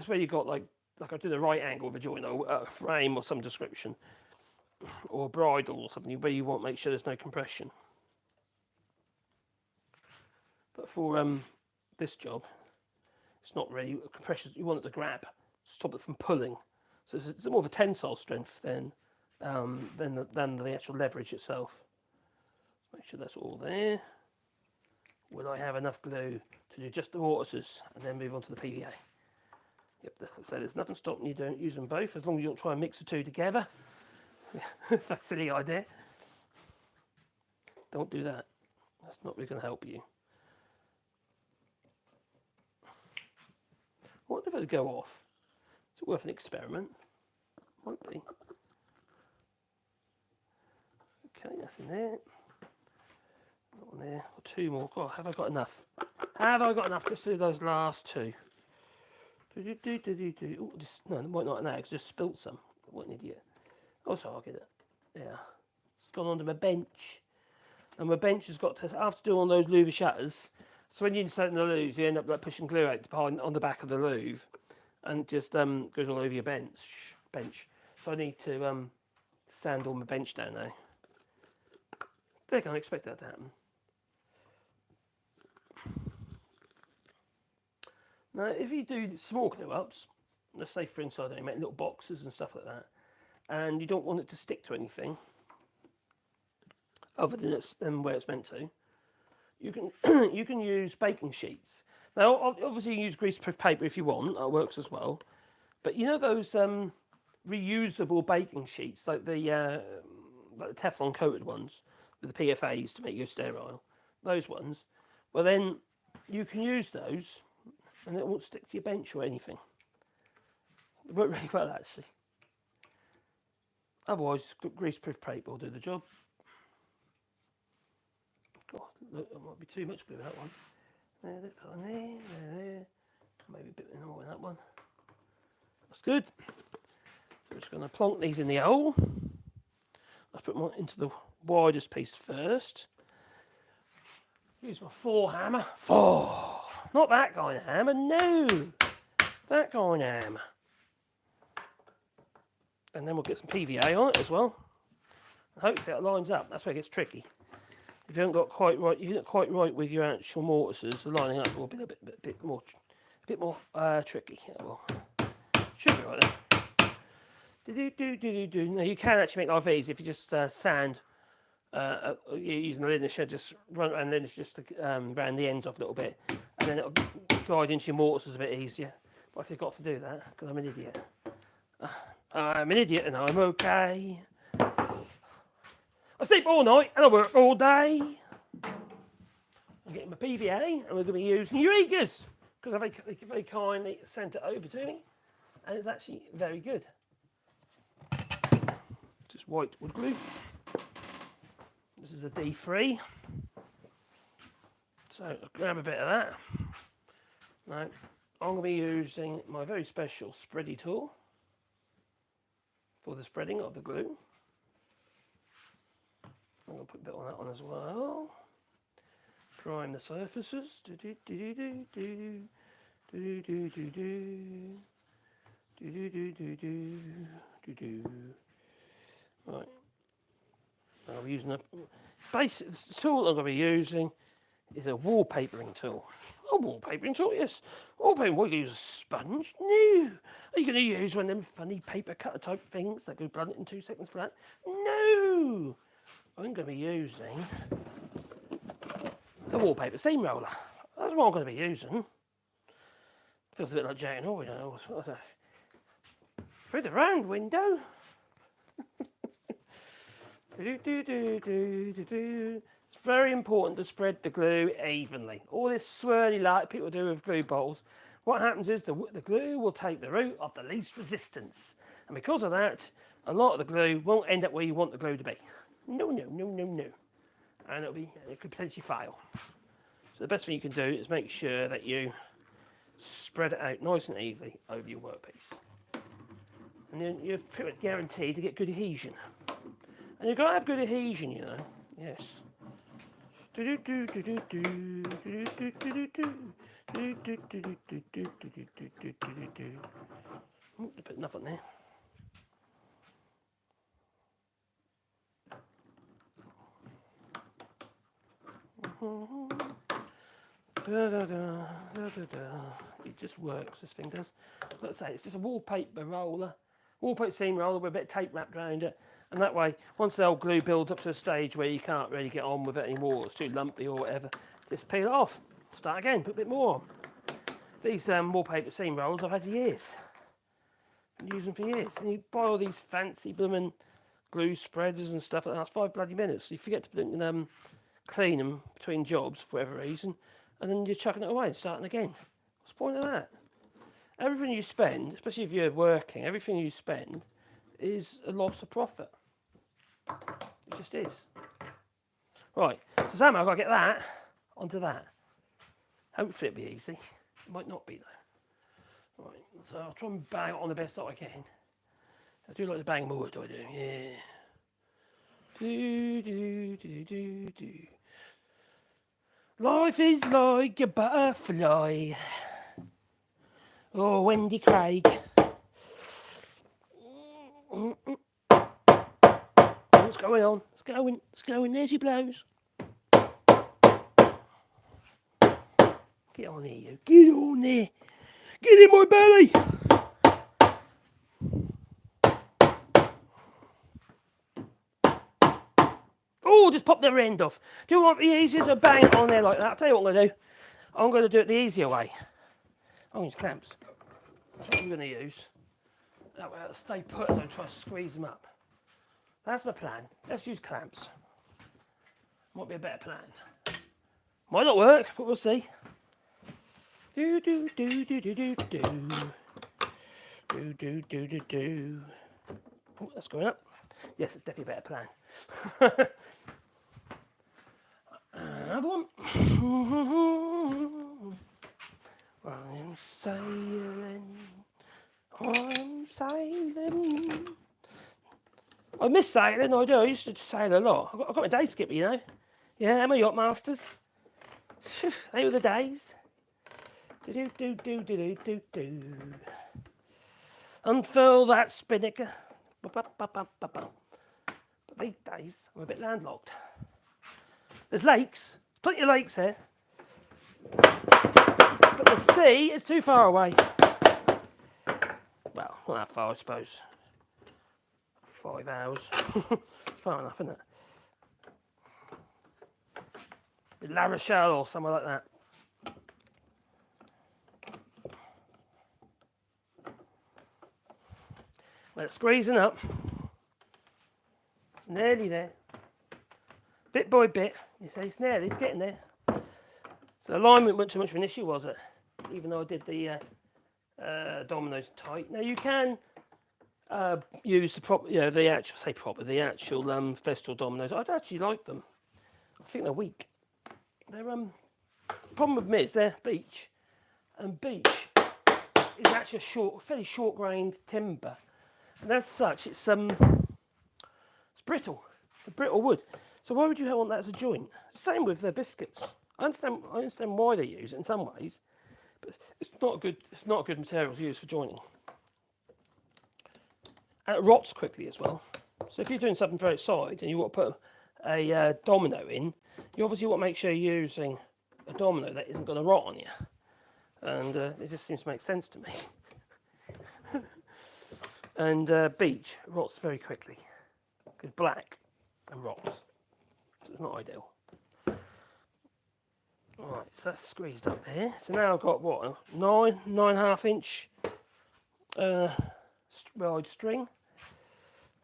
where you got like I do the right angle of a joint or a frame or some description, or bridle or something, where you want to make sure there's no compression. But for this job, it's not really a compression. You want it to grab, stop it from pulling. So it's more of a tensile strength than the actual leverage itself. Make sure that's all there. Will I have enough glue to do just the mortises and then move on to the PVA? Yep, so there's nothing stopping you don't use them both, as long as you don't try and mix the two together. That's a silly idea. Don't do that. That's not really going to help you. What if it go off? Is it worth an experiment? Might be. Okay, that's in there. Got one there. Or two more. God, have I got enough? Have I got enough just to do those last two? Ooh, just, no, might not now because I just spilt some. What an idiot. Oh, sorry, I'll get it. Yeah. It's gone onto my bench. And my bench has got to, after doing all those louver shutters, so when you insert in the louver, you end up like pushing glue out behind on the back of the louver, and it just goes all over your bench. So I need to sand all my bench down now. They can't expect that to happen. Now, if you do small glue ups, let's say for inside, you make little boxes and stuff like that, and you don't want it to stick to anything other than where it's meant to, you can you can use baking sheets. Now, obviously, you can use greaseproof paper if you want. That works as well. But you know those reusable baking sheets, like the Teflon coated ones with the PFAs to make you sterile. Those ones. Well, then you can use those, and it won't stick to your bench or anything. It worked really well, actually. Otherwise, greaseproof paper will do the job. Oh, look, that might be too much glue, that one. There, put on there. Maybe a bit more in that one. That's good. So we're just going to plonk these in the hole. Let's put them into the widest piece first. Use my 4 hammer. 4! Not that kind of hammer, no! That kind of hammer. And then we'll get some PVA on it as well. Hopefully it lines up. That's where it gets tricky. If you haven't got quite right, if you're not quite right with your actual mortises, the lining up will be a bit more tricky. Yeah, well, should be right there. Now you can actually make life easy if you just sand. You're using the linen shed, just run around the linen just to round the ends off a little bit, and then it'll guide into your mortises a bit easier. But I forgot to do that because I'm an idiot. I'm an idiot and I'm okay. I sleep all night and I work all day. I'm getting my PVA and we're going to be using Eureka's because they very kindly sent it over to me, and it's actually very good. Just white wood glue. This is a D3. So I'll grab a bit of that. Now I'm going to be using my very special spready tool for the spreading of the glue. I'm going to put a bit on that one as well. Prime the surfaces. Right. I'll be using the tool I'm going to be using is a wallpapering tool. A wallpapering tool, yes. Wallpapering, what, you use a sponge? No. Are you going to use one of them funny paper cutter type things that go blunt in 2 seconds flat? No. I'm going to be using the wallpaper seam roller. That's what I'm going to be using. Feels a bit like Jack and Oi, what's that? Through the round window. It's very important to spread the glue evenly. All this swirly like people do with glue balls, what happens is the glue will take the route of the least resistance. And because of that, a lot of the glue won't end up where you want the glue to be. No. And it could potentially fail. So the best thing you can do is make sure that you spread it out nice and evenly over your workpiece. And then you're pretty much guaranteed to get good adhesion. And you've got to have good adhesion, you know. Yes. Oh, put enough on there. It just works, this thing does. Let's say it's just a wallpaper roller, wallpaper seam roller with a bit of tape wrapped around it. And that way, once the old glue builds up to a stage where you can't really get on with it anymore, it's too lumpy or whatever, just peel it off, start again, put a bit more on. These wallpaper seam rollers I've had for years. Been using them for years. And you buy all these fancy blooming glue spreaders and stuff, and that's 5 bloody minutes. You forget to clean them between jobs for whatever reason, and then you're chucking it away and starting again. What's the point of that? Everything you spend, especially if you're working, everything you spend is a loss of profit. It just is. Right, so somehow I've got to get that onto that. Hopefully it'll be easy. It might not be though. Right, so I'll try and bang it on the best that I can. I do like to bang my wood, I do, yeah. Do, do, do, do, do. Life is like a butterfly. Oh, Wendy Craig. What's going on? It's going. There she blows. Get on there, you. Get on there. Get in my belly. Oh, just pop their end off. Do you want the easiest to bang it on there like that? I'll tell you what I'm going to do. I'm going to do it the easier way. I'm going to use clamps. That's what I'm going to use. That way I'll stay put as I try to squeeze them up. That's my plan. Let's use clamps. Might be a better plan. Might not work, but we'll see. Do do do do do do do. Do do do do do. Oh, that's going up. Yes, it's definitely a better plan. Another one. I'm sailing. I'm sailing. I miss sailing, I do. I used to sail a lot. I got my day skipper, you know. Yeah, I'm a yacht masters. They were the days. Do do do do do do do. Unfurl that spinnaker. But these days, I'm a bit landlocked. There's lakes, plenty of lakes here. But the sea is too far away. Well, not that far, I suppose. 5 hours. It's far enough, isn't it? In La Rochelle or somewhere like that. Well, it's squeezing up. It's nearly there. Bit by bit. You see, it's nearly, it's getting there. So alignment wasn't too much of an issue, was it? Even though I did the Dominos tight. Now you can use the proper, you know, the actual, the actual Festival Dominos. I'd actually like them. I think they're weak. They're problem with them is they're beech, and beech is actually a fairly short-grained timber, and as such, it's brittle. It's a brittle wood. So why would you want that as a joint? Same with their biscuits. I understand why they use it in some ways, but it's not a good material to use for joining. And it rots quickly as well. So if you're doing something very solid and you want to put a domino in, you obviously want to make sure you're using a domino that isn't going to rot on you. And it just seems to make sense to me. And beech rots very quickly. It's black and rots. So it's not ideal. Alright, so that's squeezed up there. So now I've got what, 9.5 inch wide string,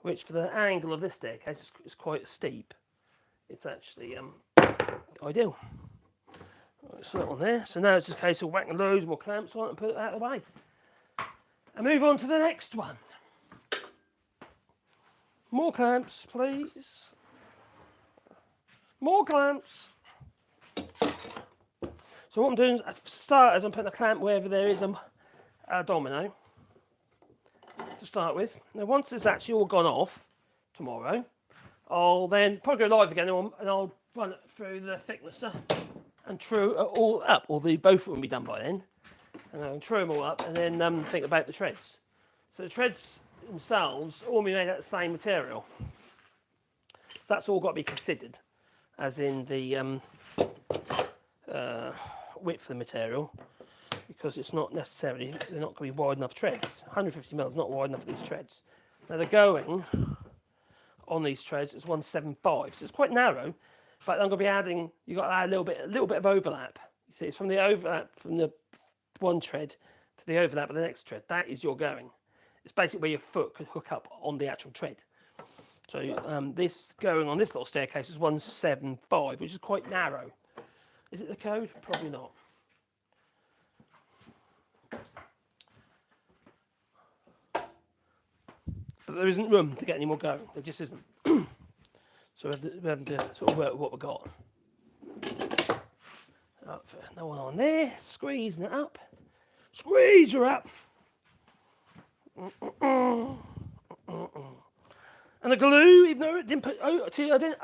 which for the angle of this staircase is quite steep. It's actually ideal. Right, so that one there. So now it's just a case of whacking loads more clamps on it and put it out of the way. And move on to the next one. More clamps, please. More clamps. So what I'm doing, for starters, I'm putting a clamp wherever there is a domino to start with. Now once it's actually all gone off tomorrow, I'll then probably go live again and I'll run it through the thicknesser and true it all up. Or both will be done by then. And I'll true them all up and then think about the treads. So the treads themselves all be made out of the same material. So that's all got to be considered, as in the width of the material, because it's not necessarily, they're not going to be wide enough treads. 150 mil is not wide enough for these treads. Now they're going on these treads, it's 175, so it's quite narrow, but I'm going to be adding, you've got to add a little bit of overlap. You see, it's from the overlap from the one tread to the overlap of the next tread. That is your going. It's basically where your foot could hook up on the actual tread. So this going on this little staircase is 175, which is quite narrow. Is it the code? Probably not. But there isn't room to get any more going. There just isn't. So we have to sort of work with what we've got. No one on there. Squeezing it up. Squeeze her up. And the glue, even though it didn't put, see, I didn't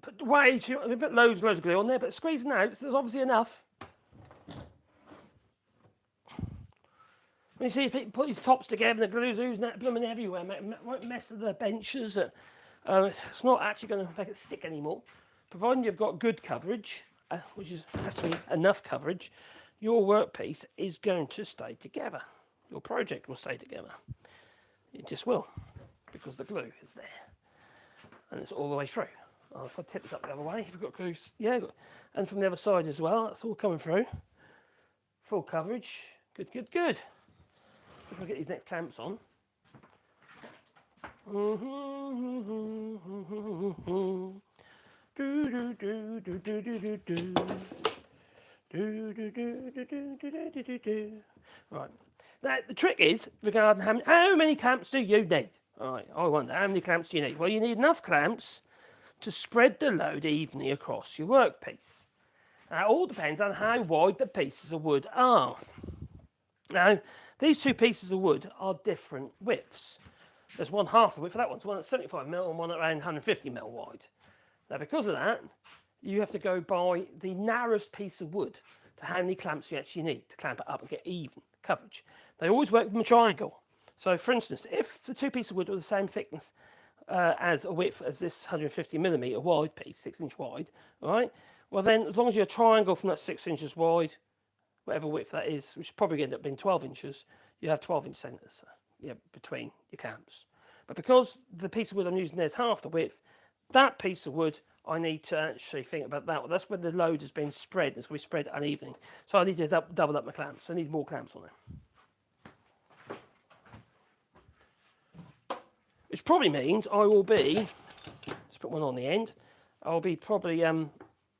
put way too, I put loads and loads of glue on there, but squeezing out, so there's obviously enough. When you see if you put these tops together and the glue's oozing out blooming everywhere, won't mess with the benches. It's not actually going to make it stick anymore. Providing you've got good coverage, which has to be enough coverage, your workpiece is going to stay together. Your project will stay together. It just will, because the glue is there. And it's all the way through. If I tip it up the other way, if you've got glue, yeah, and from the other side as well, that's all coming through. Full coverage, good, good, good. If I get these next clamps on. Right. Now the trick is regarding how many clamps do you need? All right. I wonder how many clamps do you need? Well, you need enough clamps to spread the load evenly across your workpiece. Now, it all depends on how wide the pieces of wood are. Now, these two pieces of wood are different widths. There's one half the width for that one, so one at 75 mil and one at around 150 mil wide. Now, because of that, you have to go by the narrowest piece of wood to how many clamps you actually need to clamp it up and get even coverage. They always work from a triangle. So, for instance, if the two pieces of wood were the same thickness as a width as this 150 millimetre wide piece, 6 inch wide, all right? Well, then, as long as you're a triangle from that 6 inches wide, whatever width that is, which probably end up being 12 inches, you have 12 inch centres between your clamps. But because the piece of wood I'm using there is half the width, that piece of wood, I need to actually think about that. Well, that's where the load has been spread. It's going to be spread unevenly. So I need to double up my clamps. I need more clamps on there. Which probably means I will be, let's put one on the end, I'll be probably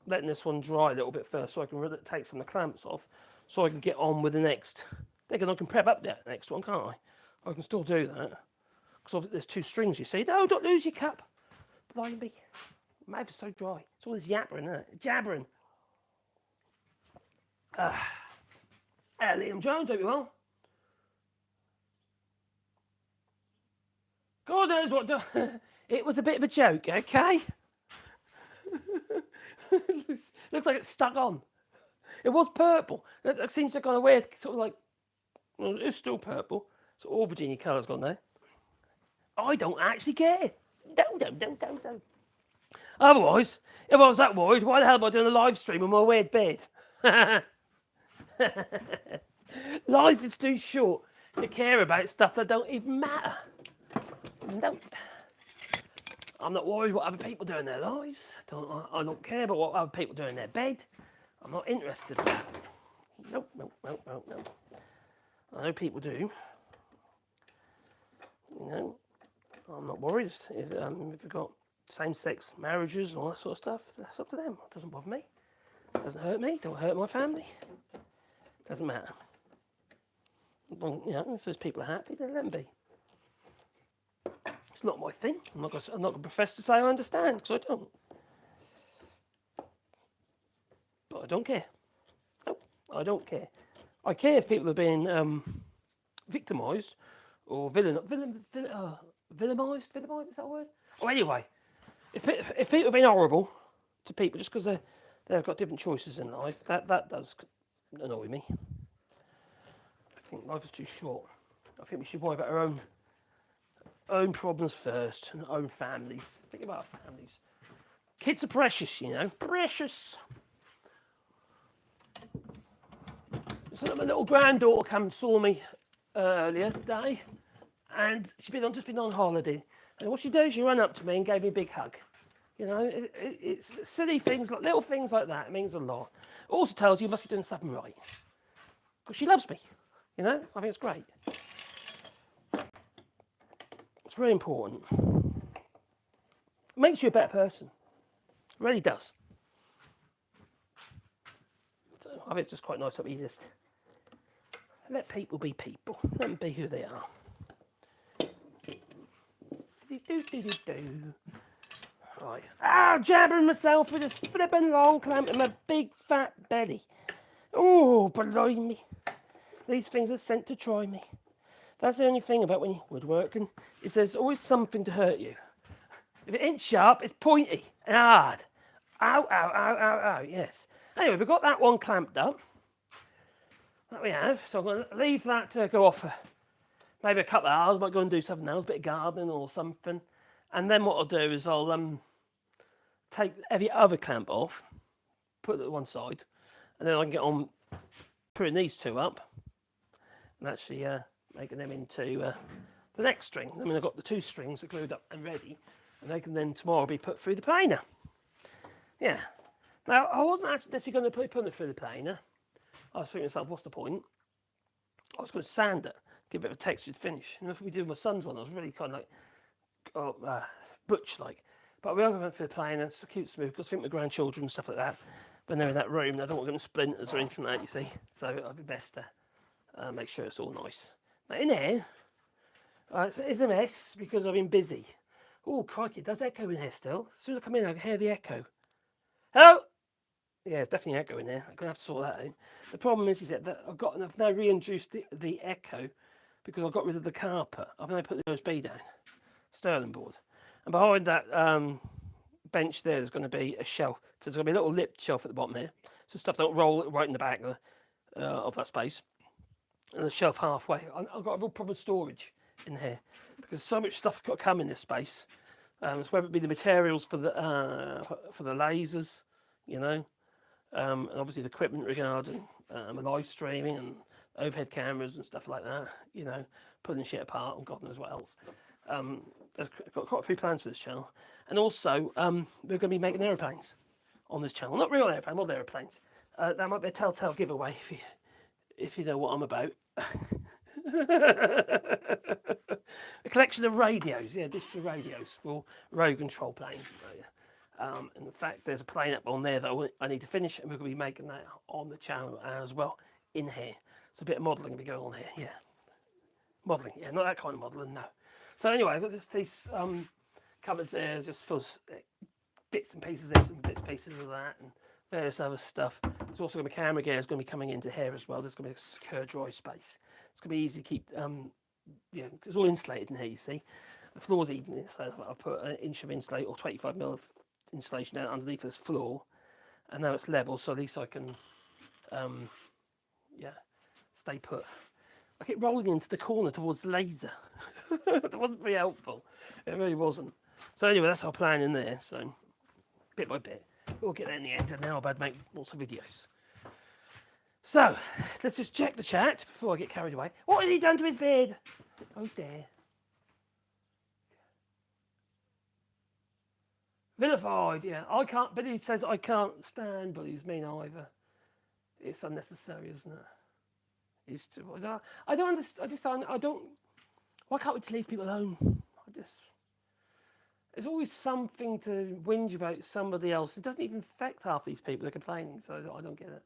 letting this one dry a little bit first so I can take some of the clamps off so I can get on with the next. I can prep up that next one, can't I? I can still do that. Because there's two strings, you see. No, don't lose your cup. Blimey. My mouth is so dry. It's all this yappering, isn't it? Jabbering. Liam Jones, hope you well. God knows what. It was a bit of a joke, okay? Looks like it's stuck on. It was purple. It seems to have gone away, sort of like, well, it's still purple. So aubergine colour's gone there. I don't actually care. Don't. Otherwise, if I was that worried, why the hell am I doing a live stream with my weird beard? Life is too short to care about stuff that don't even matter. No. I'm not worried what other people do in their lives. I don't care about what other people do in their bed. I'm not interested in that. Nope. I know people do. You know, I'm not worried if you've got same-sex marriages and all that sort of stuff. That's up to them. It doesn't bother me. It doesn't hurt me. Don't hurt my family. Doesn't matter. Well, you know, if those people are happy, then let them be. It's not my thing. I'm not going to profess to say I understand, because I don't. But I don't care. No, I don't care. I care if people are being victimised or villainized. Villainized, is that a word? Or anyway, if people are being horrible to people just because they've got different choices in life, that does annoy me. I think life is too short. I think we should worry about our own problems first and our own families. Think about our families. Kids are precious, you know. Precious. So my little granddaughter came and saw me earlier today, and she's just been on holiday. And what she did, she ran up to me and gave me a big hug. You know, it's silly things, like little things like that. It means a lot. It also tells you must be doing something right, because she loves me. You know, I think it's great. It's very important. It makes you a better person. It really does. So I think it's just quite nice that we just let people be people. Let them be who they are. Right. Jabbering myself with this flipping long clamp in my big fat belly. Oh, blimey. These things are sent to try me. That's the only thing about when you're woodworking, is there's always something to hurt you. If it ain't sharp, it's pointy and hard. Ow, ow, ow, ow, ow, yes. Anyway, we've got that one clamped up. That we have. So I'm going to leave that to go off for maybe a couple of hours. I might go and do something else, a bit of gardening or something. And then what I'll do is I'll take every other clamp off, put it to one side, and then I can get on putting these two up and actually making them into the next string. I mean, I've got the two strings glued up and ready, and they can then tomorrow be put through the planer. Yeah. Now, I wasn't actually going to put it through the planer. I was thinking to myself, what's the point? I was going to sand it, give it a textured finish. And if we did my son's one, I was really kind of like butch-like. But we are going for the planer, it's so cute, smooth, because I think my grandchildren and stuff like that, when they're in that room, they don't want them splinters or anything like that, you see. So it'd be best to make sure it's all nice. Now in here, it's a mess because I've been busy. Oh, crikey, it does echo in here still. As soon as I come in, I can hear the echo. Hello? Yeah, it's definitely echo in there. I'm going to have to sort that out. The problem is that I've now reintroduced the echo because I got rid of the carpet. I've now put the USB down, Sterling board. And behind that bench there's going to be a shelf. There's going to be a little lipped shelf at the bottom here. So stuff don't roll right in the back of that space. And the shelf halfway. I've got a real problem with storage in here because so much stuff got to come in this space. So whether it be the materials for the lasers, you know, and obviously the equipment regarding live streaming and overhead cameras and stuff like that, you know, pulling shit apart and God knows what else. I've got quite a few plans for this channel, and also we're going to be making aeroplanes on this channel. Not real airplanes, model aeroplanes. That might be a telltale giveaway if you know what I'm about. A collection of radios, yeah, digital radios for road control planes. In fact, there's a plane up on there that I need to finish, and we're going to be making that on the channel as well in here. So a bit of modelling will be going on here, yeah. Modelling, yeah, not that kind of modelling, no. So anyway, I've got these cupboards there, just for bits and pieces of this and bits and pieces of that and various other stuff. There's also going to be camera gear is going to be coming into here as well. There's going to be a secure dry space. It's going to be easy to keep, you know, it's all insulated in here, you see. The floor's even, so I'll put an inch of insulate or 25mm of insulation down underneath this floor. And now it's level, so at least I can, yeah, stay put. I keep rolling into the corner towards the laser. That wasn't very helpful. It really wasn't. So anyway, that's our plan in there. So bit by bit, we'll get there in the end, and then I'll make lots of videos. So let's just check the chat before I get carried away. What has he done to his beard? Oh dear. Vilified, yeah. I can't. Billy says I can't stand bullies. Me neither. It's unnecessary, isn't it? It's too, I don't understand. I don't. Why can't we just leave people alone? There's always something to whinge about somebody else. It doesn't even affect half these people that are complaining, so I don't get it.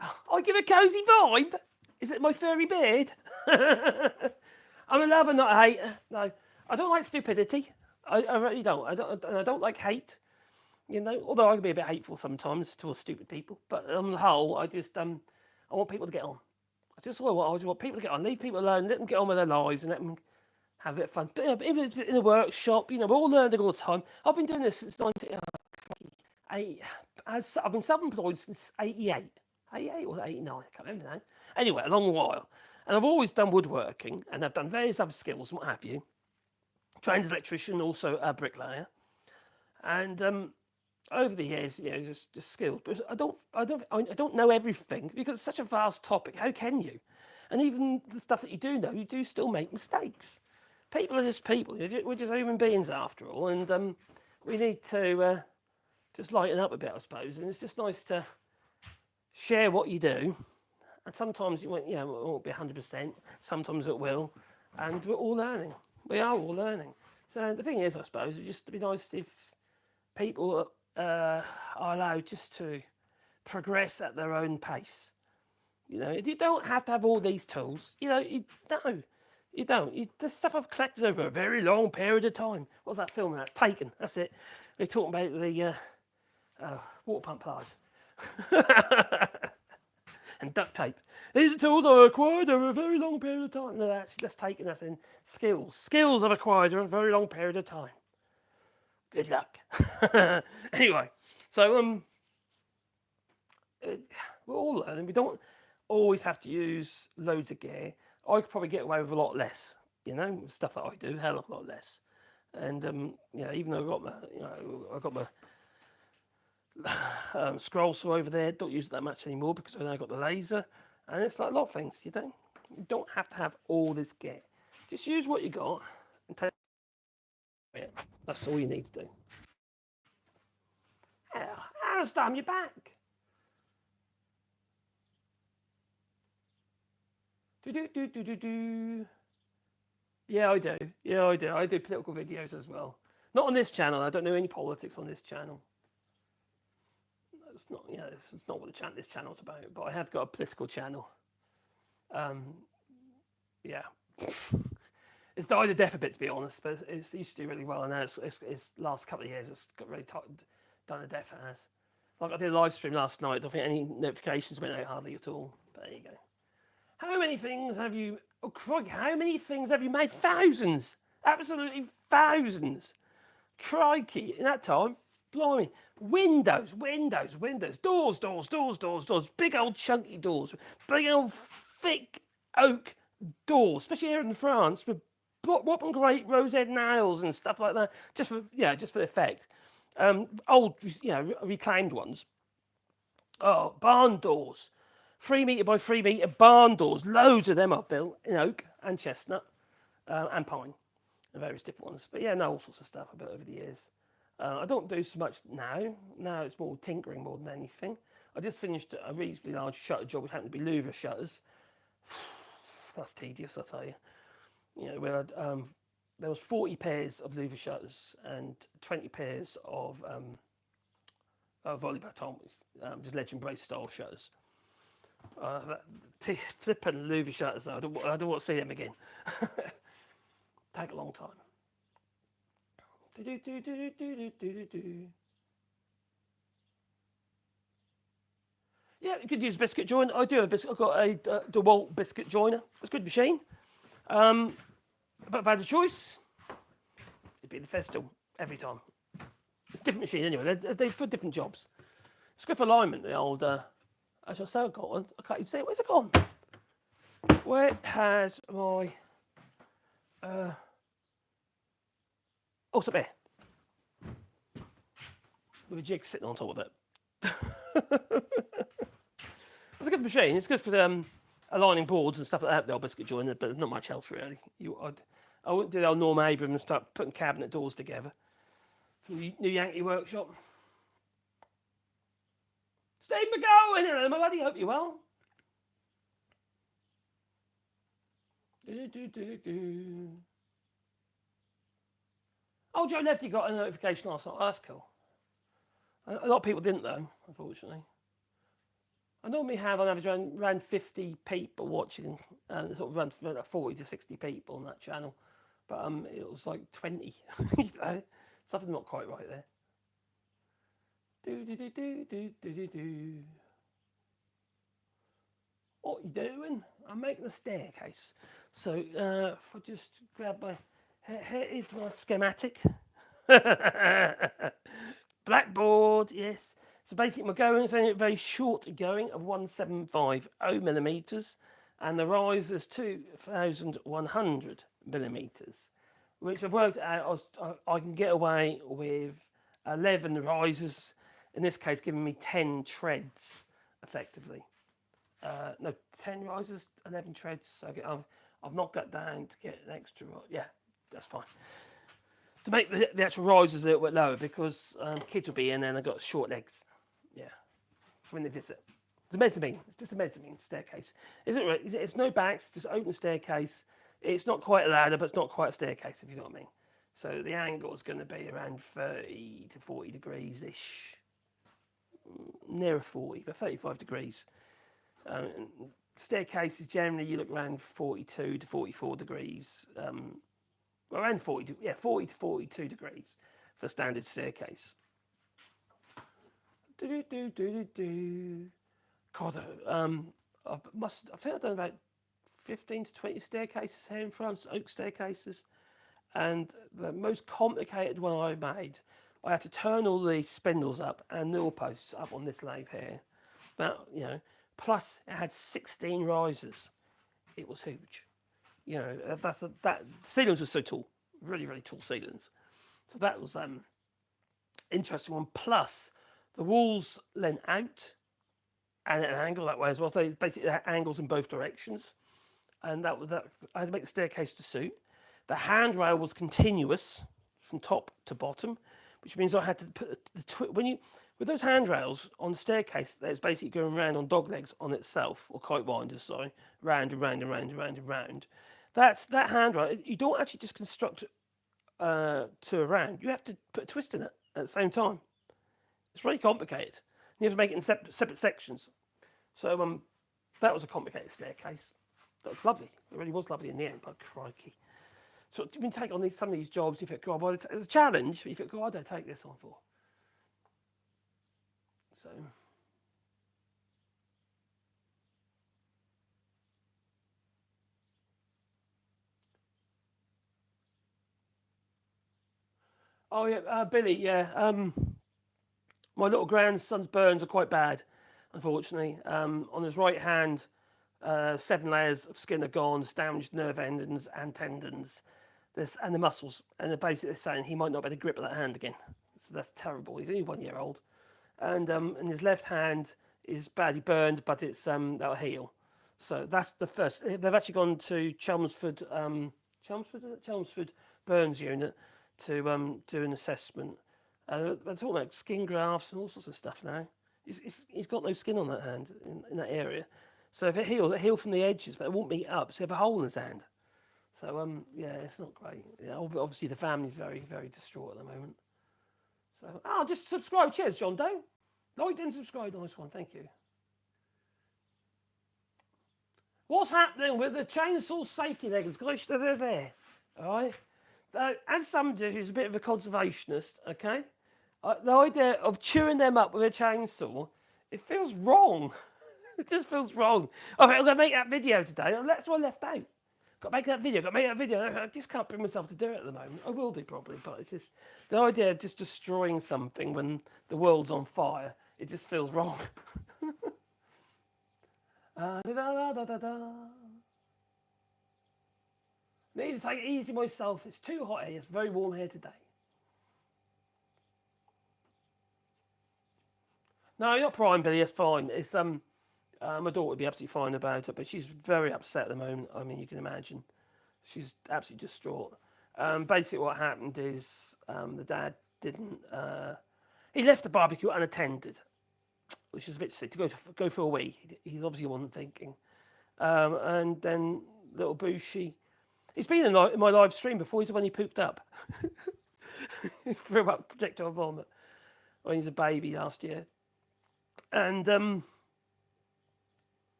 I give a cosy vibe. Is it my furry beard? I'm a lover, not a hater. No, I don't like stupidity. I really don't. I don't like hate. You know, although I can be a bit hateful sometimes towards stupid people, but on the whole, I just I want people to get on. I just want people to get on. Leave people alone. Let them get on with their lives and let them have a bit of fun. But even if it's in a workshop, you know, we're all learning all the time. I've been doing this since 1988. I've been self-employed since 88. 88 or 89, I can't remember now. Anyway, a long while. And I've always done woodworking, and I've done various other skills and what have you. Trained as an electrician, also a bricklayer. And over the years, just skills. But I don't know everything because it's such a vast topic. How can you? And even the stuff that you do know, you do still make mistakes. People are just people. We're just human beings after all, and we need to just lighten up a bit, I suppose. And it's just nice to share what you do. And sometimes it won't be 100%. Sometimes it will, and we're all learning. We are all learning. So the thing is, I suppose, it'd just be nice if people are allowed just to progress at their own pace. You don't have to have all these tools. You don't. There's stuff I've collected over a very long period of time. What's that film? That Taken. That's it. We're talking about the water pump pliers and duct tape. These are tools I acquired over a very long period of time. No, that's Taken. That's in skills. Skills I've acquired over a very long period of time. Good luck. Anyway, so we're all learning. We don't always have to use loads of gear. I could probably get away with a lot less, stuff that I do, hell of a lot less. And even though I've got my scroll saw over there, don't use it that much anymore because I now got the laser. And it's like a lot of things, you don't have to have all this gear. Just use what you got and take it. That's all you need to do. Alistair, you're back. Yeah, I do. I do political videos as well. Not on this channel. I don't know any politics on this channel. It's not. It's not what this channel's about. But I have got a political channel. Yeah. It's died a death a bit, to be honest. But it used to do really well, and now it's last couple of years it's got really done a death. It has. Like I did a live stream last night. I don't think any notifications went out hardly at all. But there you go. How many things have you... Oh, crikey, how many things have you made? Thousands. Absolutely thousands. Crikey. In that time, blimey. Windows. Doors. Big old chunky doors. Big old thick oak doors. Especially here in France with whopping great rose-head nails and stuff like that. Just for effect. Old, reclaimed ones. Oh, barn doors. 3 metre by 3 metre barn doors. Loads of them I've built in oak and chestnut and pine and various different ones. But all sorts of stuff I've built over the years. I don't do so much now. Now it's more tinkering more than anything. I just finished a reasonably large shutter job, which happened to be louver shutters. That's tedious, I tell you. Where there was 40 pairs of louver shutters and 20 pairs of Wallybois, just legend brace style shutters. Flipping louver shutters though. I don't want to see them again. Take a long time. Yeah, you could use biscuit joiner. I do have biscuit. I've got a DeWalt biscuit joiner. It's a good machine. But if I had a choice, it'd be the Festool every time. Different machine anyway. They're for different jobs. It's good for alignment. The old. As I say, I've got one. I can't even see it. Where's it gone? Where has my... oh, it's up there. With a jig sitting on top of it. It's a good machine. It's good for aligning boards and stuff like that, the old biscuit joiner, but not much else really. I wouldn't do the old Norm Abram and start putting cabinet doors together. From the New Yankee Workshop. Steve McGowan, hello, my buddy. Hope you're well. Oh, Joe Lefty got a notification last night. Oh, that's cool. A lot of people didn't, though, unfortunately. I normally have on average around 50 people watching, and sort of around 40 to 60 people on that channel. But it was like 20. Something not quite right there. What are you doing? I'm making a staircase. So if I just grab my... Here is my schematic. Blackboard, yes. So basically my going is only a very short going of 1750 millimetres, and the rise is 2100 millimetres, which I've worked out I can get away with 11 rises, in this case giving me 10 treads effectively. No, 10 rises, 11 treads. So I've knocked that down to get an extra. Yeah, that's fine. To make the actual rises a little bit lower because kids will be in there and they've got short legs. Yeah, when they visit. It's a mezzanine. It's just a mezzanine staircase. It's no backs, just open staircase. It's not quite a ladder, but it's not quite a staircase, if you know what I mean. So the angle is going to be around 30 to 40 degrees-ish. Nearer 40, but 35 degrees. Staircases generally you look around 42 to 44 degrees. Around 40 to 42 degrees for a standard staircase. God, I think I've done about 15 to 20 staircases here in France, oak staircases. And the most complicated one I made, I had to turn all the spindles up and newel posts up on this lathe here. That, you know, plus it had 16 risers. It was huge. You know, that ceilings were so tall, really, really tall ceilings. So that was interesting one. Plus, the walls leant out and at an angle that way as well. So basically, it had angles in both directions, and that I had to make the staircase to suit. The handrail was continuous from top to bottom, which means I had to put with those handrails on the staircase. That's basically going round on dog legs on itself, or kite winders, sorry, round and round and round and round and round. That handrail. You don't actually just construct it to a round. You have to put a twist in it at the same time. It's really complicated. You have to make it in separate sections. So that was a complicated staircase. That was lovely. It really was lovely in the end. But crikey. So you can take on some of these jobs. You think, God, well, it's a challenge. But you think, God, I don't take this on for. So. Oh yeah, Billy. Yeah. My little grandson's burns are quite bad, unfortunately. On his right hand, 7 layers of skin are gone, damaged nerve endings and tendons, and the muscles. And they're basically saying he might not be able to grip that hand again. So that's terrible. He's only 1 year old, and his left hand is badly burned, but it's that'll heal. So that's the first. They've actually gone to Chelmsford Burns Unit to do an assessment. They're talking about skin grafts and all sorts of stuff now. He's got no skin on that hand in that area. So if it heals, it'll heal from the edges, but it won't meet up. So you have a hole in his hand. So yeah, it's not great. Yeah, obviously the family's very, very distraught at the moment. So just subscribe. Cheers, John Doe. Like and subscribe. Nice one. Thank you. What's happening with the chainsaw safety leggings? Gosh, they're there. All right. As somebody who's a bit of a conservationist, okay, the idea of chewing them up with a chainsaw, it feels wrong. It just feels wrong. Okay, I'm going to make that video today. That's what I left out. Got to make that video. I just can't bring myself to do it at the moment. I will do probably, but it's just the idea of just destroying something when the world's on fire. It just feels wrong. Need to take it easy myself. It's too hot here. It's very warm here today. No, you're not crying, Billy. It's fine. It's my daughter would be absolutely fine about it, but she's very upset at the moment. I mean, you can imagine. She's absolutely distraught. Basically, what happened is the dad didn't. He left the barbecue unattended, which is a bit sick. To go for a wee. He obviously wasn't thinking. And then little Bushy. He's been in my live stream before. He's the one he pooped up. He threw up projectile vomit when he was a baby last year. And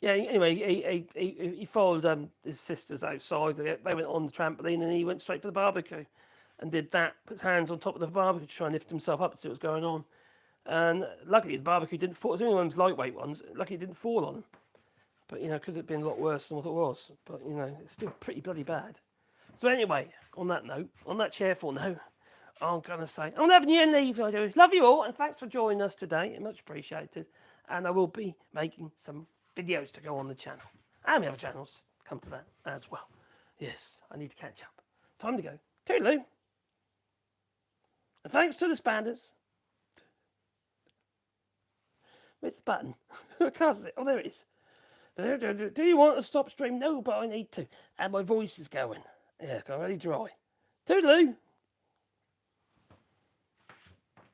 yeah, anyway, he followed his sisters outside. They went on the trampoline and he went straight for the barbecue and did that. Put his hands on top of the barbecue to try and lift himself up to see what's going on. And luckily the barbecue didn't fall. It was only one of those lightweight ones. Luckily it didn't fall on him. But, you know, could have been a lot worse than what it was. But, you know, it's still pretty bloody bad. So anyway, on that note, on that cheerful note, I'm going to say, I'm having you and leave. I do. Love you all, and thanks for joining us today. Much appreciated. And I will be making some videos to go on the channel. And my other channels come to that as well. Yes, I need to catch up. Time to go. Toodaloo. And thanks to the spanners. Where's the button? I can't see it. Oh, there it is. Do you want to stop stream? No, but I need to. And my voice is going. Yeah, I'm really dry. Toodaloo.